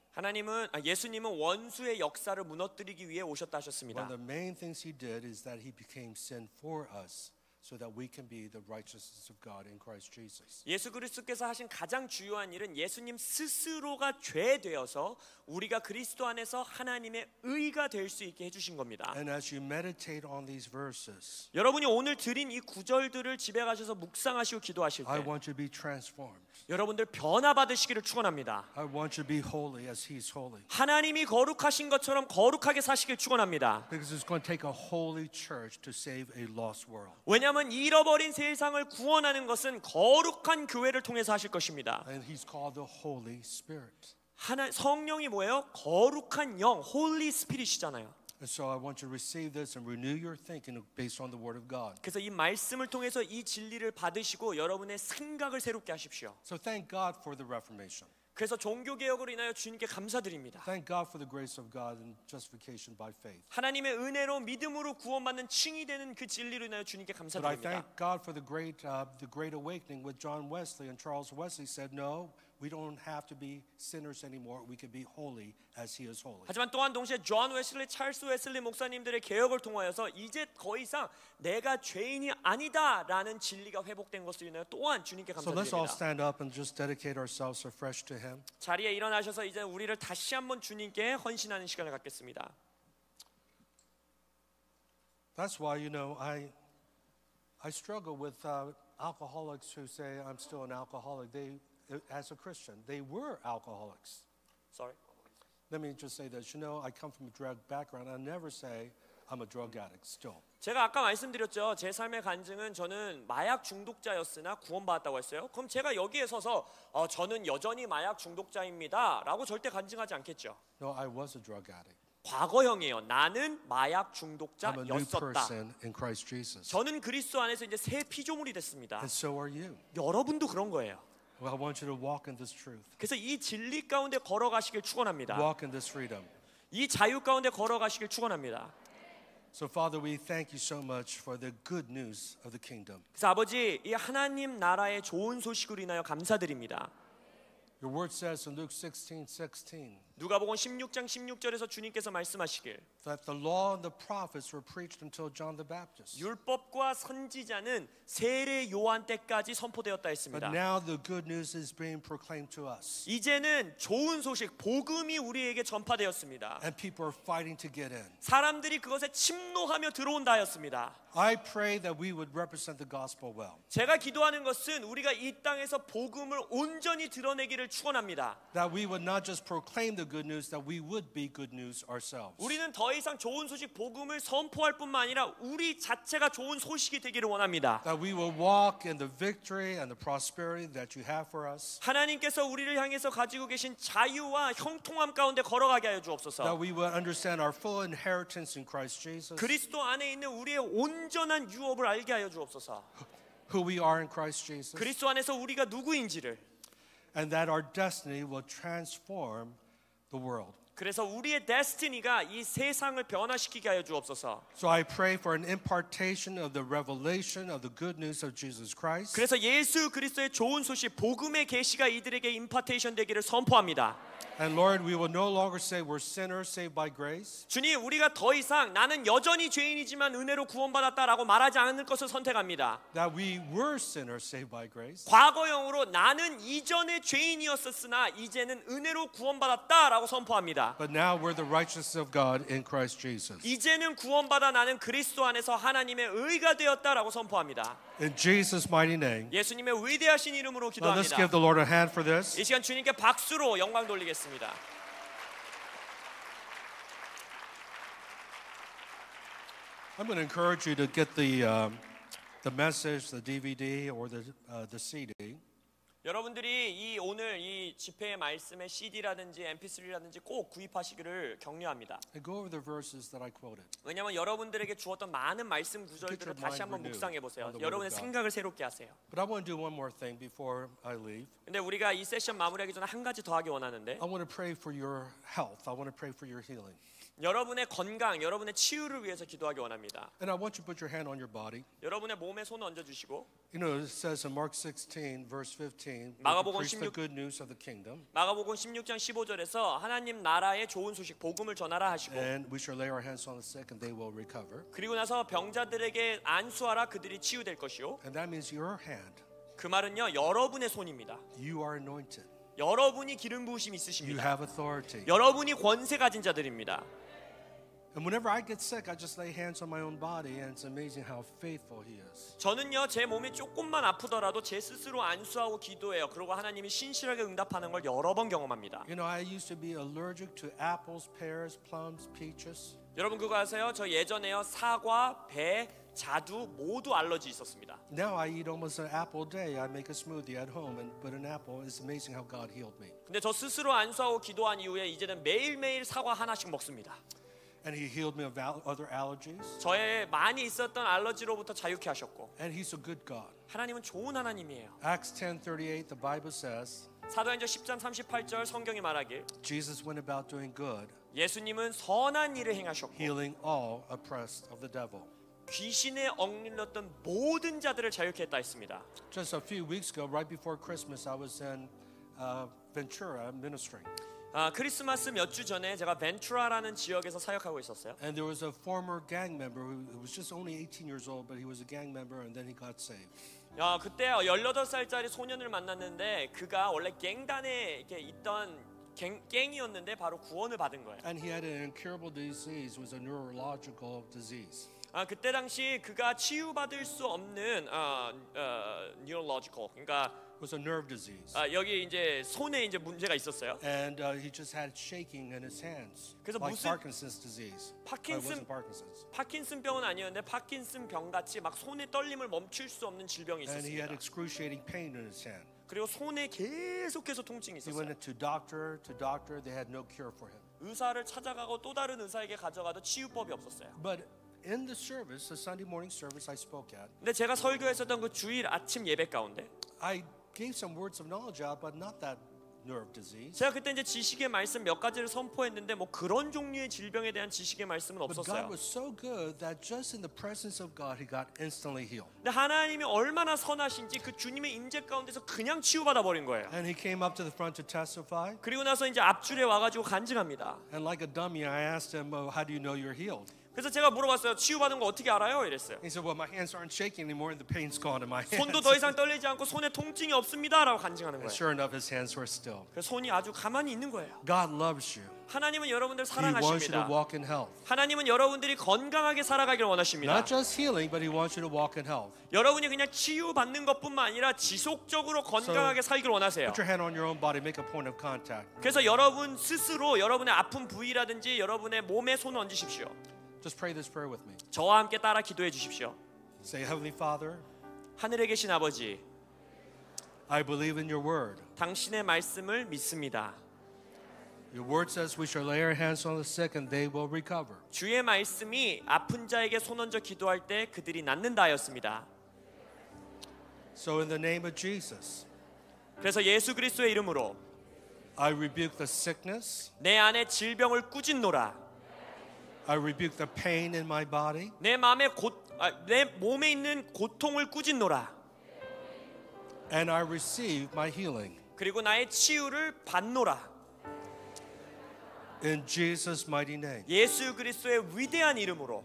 예수님은 원수의 역사를 무너뜨리기 위해 오셨다 One 하셨습니다. of the main things he did is that he became sin for us so that we can be the righteousness of God in Christ Jesus. 예수 그리스도께서 하신 가장 주요한 일은 예수님 스스로가 죄 되어서 우리가 그리스도 안에서 하나님의 의가 될 수 있게 해주신 겁니다. And as you meditate on these verses, 여러분이 오늘 드린 이 구절들을 집에 가셔서 묵상하시고 기도하실 I 때 want you to be transformed. 여러분들 변화받으시기를 축원합니다. I want you to be holy as he's holy. 하나님이 거룩하신 것처럼 거룩하게 사시길 축원합니다. Because it's going to take a holy church to save a lost world. 왜냐하면 잃어버린 세상을 구원하는 것은 거룩한 교회를 통해서 하실 것입니다. And he's called the Holy Spirit. 성령이 뭐예요? 거룩한 영, 홀리 스피릿이잖아요. And so I want you to receive this and renew your thinking based on the Word of God. 그래서 이 말씀을 통해서 이 진리를 받으시고 여러분의 생각을 새롭게 하십시오. So thank God for the Reformation. 그래서 종교 개혁으로 인하여 주님께 감사드립니다. Thank God for the grace of God and justification by faith. 하나님의 은혜로 믿음으로 구원받는 칭이 되는 그 진리로 인하여 주님께 But I 감사드립니다. thank God for the great awakening with John Wesley, and Charles Wesley said, no, we don't have to be sinners anymore. We can be holy as he is holy. 하지만 또한 동시에 존 웨슬리, 찰스 웨슬리 목사님들의 개혁을 통하여서 이제 더 이상 내가 죄인이 아니다라는 진리가 회복된 것을 인하여 또한 주님께 So let's all 감사드립니다. stand up and just dedicate ourselves afresh to him. 자리에 일어나셔서 이제 우리를 다시 한번 주님께 헌신하는 시간을 갖겠습니다. That's why, I struggle with alcoholics who say I'm still an alcoholic. As a Christian, they were alcoholics. Sorry. Let me just say this. I come from a drug background. I never say I'm a drug addict still. 제가 아까 말씀드렸죠. 제 삶의 간증은 저는 마약 중독자였으나 구원받았다고 했어요. 그럼 제가 여기에 서서 저는 여전히 마약 중독자입니다라고 절대 간증하지 않겠죠. No, I was a drug addict. 과거형이에요. 나는 마약 I'm a new 중독자였었다. person in Christ Jesus. 저는 그리스도 안에서 이제 새 피조물이 됐습니다. And so are you. 여러분도 그런 거예요. Well, I want you to walk in this truth. 그래서 이 진리 가운데 걸어가시길 축원합니다. Walk in this freedom. 이 자유 가운데 걸어가시길 축원합니다. So Father, we thank you so much for the good news of the kingdom. 그래서 아버지, 이 하나님 나라의 좋은 소식으로 인하여 감사드립니다. Your word says in Luke 16:16 누가복음 16장 16절에서 주님께서 말씀하시길 that the law and the prophets were preached until John the Baptist. 율법과 선지자는 세례 요한 때까지 선포되었다 But 했습니다. now the good news is being proclaimed to us. 이제는 좋은 소식, 복음이 우리에게 전파되었습니다. And people are fighting to get in. 사람들이 그것에 침노하며 들어온다 하였습니다. I pray that we would represent the gospel well. 제가 기도하는 것은 우리가 이 땅에서 복음을 온전히 드러내기를 축원합니다. That we would not just proclaim the good news, that we would be good news ourselves. 우리는 더 이상 좋은 소식 복음을 선포할 뿐만 아니라 우리 자체가 좋은 소식이 되기를 원합니다. That we will walk in the victory and the prosperity that you have for us. 하나님께서 우리를 향해서 가지고 계신 자유와 형통함 가운데 걸어가게 하여 주옵소서. That we will understand our full inheritance in Christ Jesus. 그리스도 안에 있는 우리의 온전한 유업을 알게 하여 주옵소서. Who we are in Christ Jesus. 그리스도 안에서 우리가 누구인지를. And that our destiny will transform the world. 그래서 우리의 데스티니가 이 세상을 변화시키게 하여 주옵소서. So I pray for an impartation of the revelation of the good news of Jesus Christ. 그래서 예수 그리스도의 좋은 소식 복음의 계시가 이들에게 임파테이션 되기를 선포합니다. And Lord, we will no longer say we're sinners saved by grace. 주님, 우리가 더 이상 나는 여전히 죄인이지만 은혜로 구원받았다라고 말하지 않을 것을 선택합니다. That we were sinners saved by grace. 과거형으로 나는 이전에 죄인이었었으나 이제는 은혜로 구원받았다라고 선포합니다. But now we're the righteousness of God in Christ Jesus. 이제는 구원받아 나는 그리스도 안에서 하나님의 의가 되었다라고 선포합니다. In Jesus' mighty name. 예수님의 위대하신 이름으로 Now let's 기도합니다. give the Lord a hand for this. 이 시간 주님께 박수로 영광 돌리겠습니다. I'm going to encourage you to get the message, the DVD, or the CD. 여러분들이 이 오늘 이 집회의 말씀의 CD라든지 MP3라든지 꼭 구입하시기를 격려합니다. And go over the verses that I quoted. 왜냐하면 여러분들에게 주었던 많은 말씀 구절들을 다시 한번 묵상해 보세요. 여러분의 생각을 새롭게 하세요. But I want to do one more thing before I leave. 근데 우리가 이 세션 마무리하기 전에 한 가지 더 하기 원하는데 I want to pray for your health. I want to pray for your healing. 여러분의 건강, 여러분의 치유를 위해서 기도하기 원합니다. And I want you to put your hand on your body. 여러분의 몸에 손을 얹어 주시고 You know, it says in Mark 16, verse 15, 마가복음 preach the 16 good news of the kingdom, 마가복음 16장 15절에서 하나님 나라의 좋은 소식 복음을 전하라 하시고 and we shall lay our hands on the sick, and they will recover. 그리고 나서 병자들에게 안수하라 그들이 치유될 것이요. And that means your hand. 그 말은요, 여러분의 손입니다. You are anointed. 여러분이 기름 부으심 You 있으십니다. have authority. 여러분이 권세 가진 자들입니다. And whenever I get sick, I just lay hands on my own body, and it's amazing how faithful He is. 저는요, 제 몸이 조금만 아프더라도 제 스스로 안수하고 기도해요. 그리고 하나님이 신실하게 응답하는 걸 여러 번 경험합니다. You know, I used to be allergic to apples, pears, plums, peaches. 여러분 그거 아세요? 저 예전에요, 사과, 배, 자두 모두 알러지 있었습니다. Now I eat almost an apple a day. I make a smoothie at home and put an apple. It's amazing how God healed me. 근데 저 스스로 안수하고 기도한 이후에 이제는 매일매일 사과 하나씩 먹습니다. And He healed me of other allergies. 저의 많이 있었던 알러지로부터 자유케 하셨고 And He's a good God. 하나님은 좋은 하나님이에요. Acts 10:38, the Bible says, 사도행전 10장 38절 성경이 말하길 Jesus went about doing good, 예수님은 선한 일을 행하셨고 healing all oppressed of the devil. 귀신에 억눌렸던 모든 자들을 자유케 했다 했습니다. Just a few weeks ago, right before Christmas, I was in Ventura ministering. 크리스마스 몇 주 전에 제가 벤투라라는 지역에서 사역하고 있었어요. And there was a former gang member who was just only 18 years old, but he was a gang member and then he got saved. 그때 18살짜리 소년을 만났는데 그가 원래 갱단에 이렇게 있던 갱이었는데 바로 구원을 받은 거예요. And he had an incurable disease, it was a neurological disease. 그때 당시 그가 치유받을 수 없는 neurological, 그러니까 It was a nerve disease. 여기 이제 손에 이제 문제가 있었어요. And he just had shaking in his hands, 그래서 like 무슨- Parkinson's disease. It wasn't Parkinson's. 파킨슨병은 아니었는데 파킨슨 병 같이 막 손의 떨림을 멈출 수 없는 질병이 And he had 있었습니다. excruciating pain in his hand. 그리고 손에 계속해서 통증이 He went 있었어요. to doctor. They had no cure for him. 의사를 찾아가고 또 다른 의사에게 가져가도 치유법이 없었어요. But in the service, the Sunday morning service I spoke at, 근데 제가 설교했었던 그 주일 아침 예배 가운데 I gave some words of knowledge out, but not that nerve disease. 제가 그때 이제 지식의 말씀 몇 가지를 선포했는데 뭐 그런 종류의 질병에 대한 지식의 말씀은 But God 없었어요. was so good that just in the presence of God, he got instantly healed. 근데 하나님이 얼마나 선하신지 그 주님의 임재 가운데서 그냥 치유받아 버린 거예요. And he came up to the front to testify. 그리고 나서 이제 앞줄에 와가지고 간증합니다. And like a dummy, I asked him, how do you know you're healed? 그래서 제가 물어봤어요. 치유받은 거 어떻게 알아요? 이랬어요. He said, well, my hands aren't shaking anymore and the pain's gone in my hands. 손도 더 이상 떨리지 않고 손에 통증이 없습니다라고 간증하는 And 거예요. sure enough, his hands were still. 그래서 손이 아주 가만히 있는 거예요. God loves you. 하나님은 여러분들 He wants you to 사랑하십니다. walk in health. 하나님은 여러분들이 건강하게 살아가기를 원하십니다. Not just healing, but he wants you to walk in health. 여러분이 그냥 치유받는 것뿐만 아니라 지속적으로 건강하게 살기를 원하세요. Put your hand on your own body, make a point of contact. 그래서 여러분 스스로 여러분의 아픈 부위라든지 여러분의 몸에 손을 얹으십시오. Just pray this prayer with me. 저와 함께 따라 기도해 주십시오. Say, Heavenly Father, 하늘에 계신 아버지, I believe in your word. 당신의 말씀을 믿습니다. Your word says we shall lay our hands on the sick and they will recover. 주의 말씀이 아픈 자에게 손 얹어 기도할 때 그들이 낫는다 하였습니다. So in the name of Jesus, 그래서 예수 그리스도의 이름으로 I rebuke the sickness. 내 안에 질병을 꾸짖노라. I rebuke the pain in my body. 내 몸에 있는 고통을 꾸짖노라. And I receive my healing. 그리고 나의 치유를 받노라. In Jesus' mighty name. 예수 그리스도의 위대한 이름으로.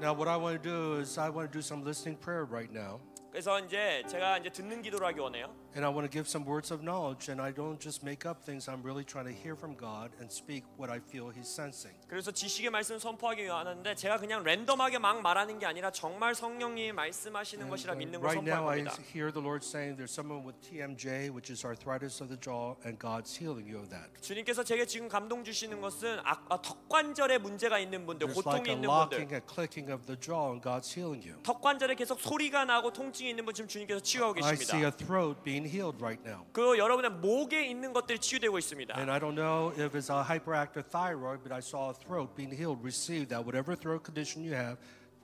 Now what I want to do is I want to do some listening prayer right now. 그래서 이제 제가 이제 듣는 기도를 하기 원해요. And I want to give some words of knowledge, and I don't just make up things. I'm really trying to hear from God and speak what I feel He's sensing. 그래서 지식의 말씀 선포하기 원하는데 제가 그냥 랜덤하게 막 말하는 게 아니라 정말 성령님이 말씀하시는 것이라 믿는 걸 Right now, I 선포합니다. hear the Lord saying there's someone with TMJ, which is arthritis of the jaw, and God's healing you of that. 주님께서 제게 지금 감동 주시는 것은 턱관절에 문제가 있는 분들, There's like 고통이 a 있는 locking, 분들, a clicking of the jaw, and God's healing you. 턱관절에 계속 소리가 나고 통증이 있는 분 지금 주님께서 치유하고 I see 계십니다. a throat being healed right now. 그 여러분의 목에 있는 것들이 치유되고 있습니다. And I don't know if it's a hyperactive thyroid, but I saw a throat being healed. Receive that. Whatever throat condition you have,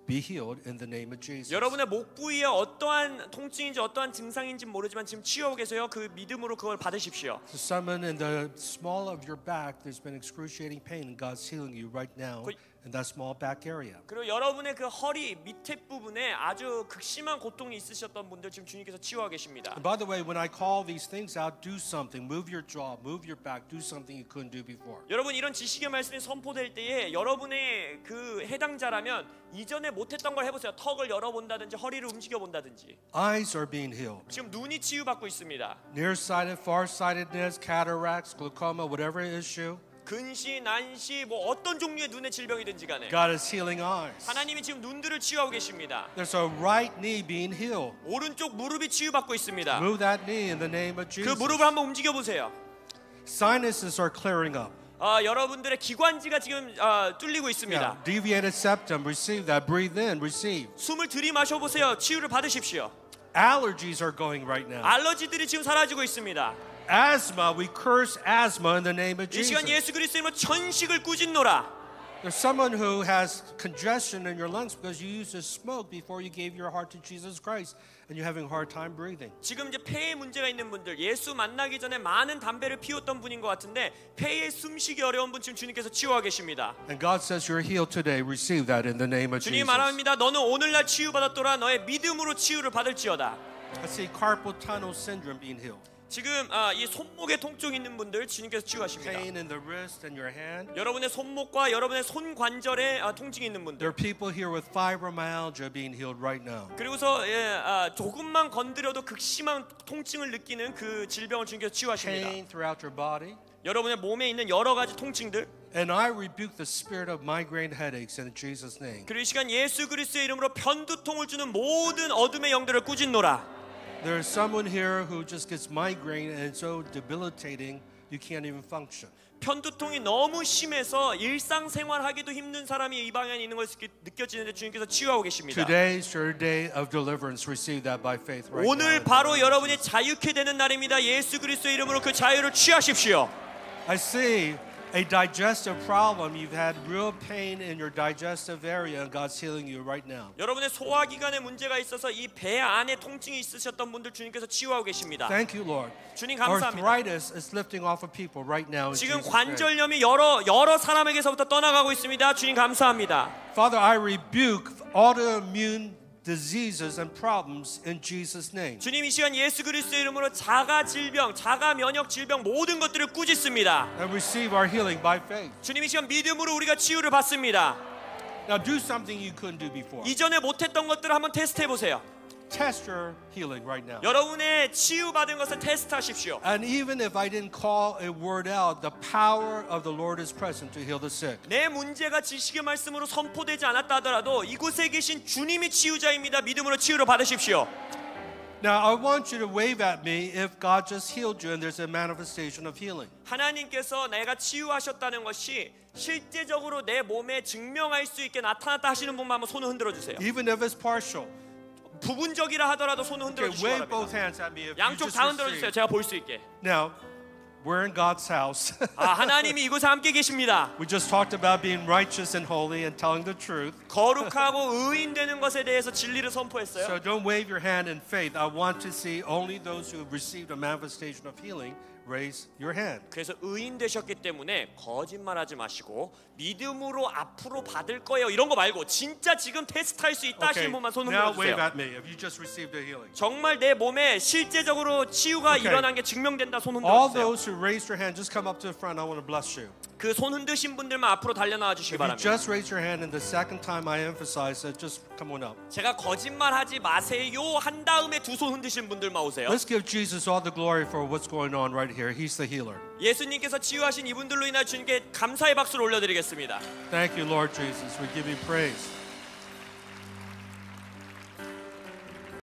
be healed in the name of Jesus. 여러분의 목 부위에 어떠한 통증인지 어떠한 증상인지 모르지만 지금 치유하고 계세요. 그 믿음으로 그걸 받으십시오. So someone in the small of your back, there's been excruciating pain, and God's healing you right now in that small back area. 그리고 여러분의 그 허리 밑에 부분에 아주 극심한 고통이 있으셨던 분들 지금 주님께서 치유하고 계십니다. And by the way, when I call these things out, do something. Move your jaw, move your back, do something you couldn't do before. 여러분 이런 지식의 말씀이 선포될 때에 여러분의 그 해당자라면 이전에 못했던 걸 해보세요. 턱을 열어본다든지 허리를 움직여본다든지. Eyes are being healed. 지금 눈이 치유받고 있습니다. Nearsighted, farsightedness, cataracts, glaucoma, whatever issue, 근시, 난시, 뭐 어떤 종류의 눈의 질병이든지 간에 God is healing eyes. 하나님이 지금 눈들을 치유하고 계십니다. There's a right knee being healed. 오른쪽 무릎이 치유받고 있습니다. Move that knee in the name of 그 Jesus. 무릎을 한번 움직여 보세요. Sinuses are clearing up. 여러분들의 기관지가 지금 뚫리고 있습니다. Yeah. Deviated septum, receive that. Breathe in, receive. 숨을 들이마셔 보세요. 치유를 받으십시오. Allergies are going right now. 알러지들이 지금 사라지고 있습니다. Asthma, we curse asthma in the name of 이 시간 Jesus. 예수 그리스도의 이름으로 천식을 꾸짖노라. There's someone who has congestion in your lungs because you used to smoke before you gave your heart to Jesus Christ and you're having a hard time breathing. 지금 이제 폐에 문제가 있는 분들, 예수 만나기 전에 많은 담배를 피웠던 분인 것 같은데 폐에 숨쉬기 어려운 분 지금 주님께서 치유하고 계십니다. And God says you're healed today. Receive that in the name of 주님이 Jesus. 말합니다. 너는 오늘날 치유받았더라. 너의 믿음으로 치유를 받을지어다. I see carpal tunnel syndrome being healed. 지금 이 손목에 통증 있는 분들 주님께서 치유하십니다. Pain in the wrist and your hand. 여러분의 손목과 여러분의 손 관절에 통증이 있는 There 분들. are people here with fibromyalgia being healed right now. 그리고서 조금만 건드려도 극심한 통증을 느끼는 그 질병을 주님께서 치유하십니다. Pain throughout your body. 여러분의 몸에 있는 여러 가지 통증들. And I rebuke the spirit of migraine headaches in Jesus' name. 그리고 이 시간 예수 그리스도의 이름으로 편두통을 주는 모든 어둠의 영들을 꾸짖노라. There's someone here who just gets migraine and it's so debilitating you can't even function. 편두통이 너무 심해서 일상생활하기도 힘든 사람이 이 방향에 있는 것을 느껴지는데 주님께서 치유하고 계십니다. Today's your day of deliverance. Receive that by faith right 오늘 now. 바로 여러분이 자유케 되는 날입니다. 예수 그리스도의 이름으로 그 자유를 취하십시오. I see a digestive problem. You've had real pain in your digestive area, and God's healing you right now. 여러분의 소화기관에 문제가 있어서 이 배 안에 통증이 있으셨던 분들 주님께서 치유하고 계십니다. Thank you, Lord. 주님 감사합니다. Arthritis is lifting off of people right now. In 지금 Jesus' name. 관절염이 여러 사람에게서부터 떠나가고 있습니다. 주님 감사합니다. Father, I rebuke autoimmune diseases and problems in Jesus' name. 주님 이 시간 예수 그리스도의 이름으로 자가 질병, 자가 면역 질병 모든 것들을 꾸짖습니다. And receive our healing by faith. 주님 이 시간 믿음으로 우리가 치유를 받습니다. Now do something you couldn't do before. 이전에 못했던 것들을 한번 테스트해 보세요. Test your healing right now. 여러분의 치유받은 것을 테스트하십시오. And even if I didn't call a word out, the power of the Lord is present to heal the sick. 내 문제가 지식의 말씀으로 선포되지 않았다 하더라도 이곳에 계신 주님이 치유자입니다. 믿음으로 치유를 받으십시오. Now I want you to wave at me if God just healed you and there's a manifestation of healing. 하나님께서 내가 치유하셨다는 것이 실제적으로 내 몸에 증명할 수 있게 나타났다 하시는 분만 한번 손을 흔들어 주세요. Even if it's partial. 부분적이라 하더라도 손을 흔들어 Okay, 주시기 wave both 바랍니다. hands at me if you 양쪽 just 다 흔들어 주세요. received. 제가 볼 수 있게. Now, we're in God's house. 하나님이 이곳에 함께 계십니다. We just talked about being righteous and holy and telling the truth. 거룩하고 의인되는 것에 대해서 진리를 선포했어요. So don't wave your hand in faith. I want to see only those who have received a manifestation of healing raise your hand. 그래서 의인 되셨기 때문에 거짓말하지 마시고 믿음으로 앞으로 받을 거예요. 이런 거 말고 진짜 지금 테스트할 수 있다 Okay, 하시는 분만 손 now 흔들어 wave 주세요. at me if you just received a healing. 정말 내 몸에 실제적으로 치유가 Okay. 일어난 게 증명된다 손 흔들어 All 주세요. those who raised your hand, just come up to the front. I want to bless you. 그 손 흔드신 분들만 앞으로 달려 나와 주시기 If you 바랍니다. just raised your hand and the second time I emphasize it, just come on up. 제가 거짓말하지 마세요 한 다음에 두 손 흔드신 분들만 오세요. Let's give Jesus all the glory for what's going on right here. He's the healer. 예수님께서 치유하신 이분들로 인하여 주님께 감사의 박수를 올려드리겠습니다. Thank you, Lord Jesus. We give you praise.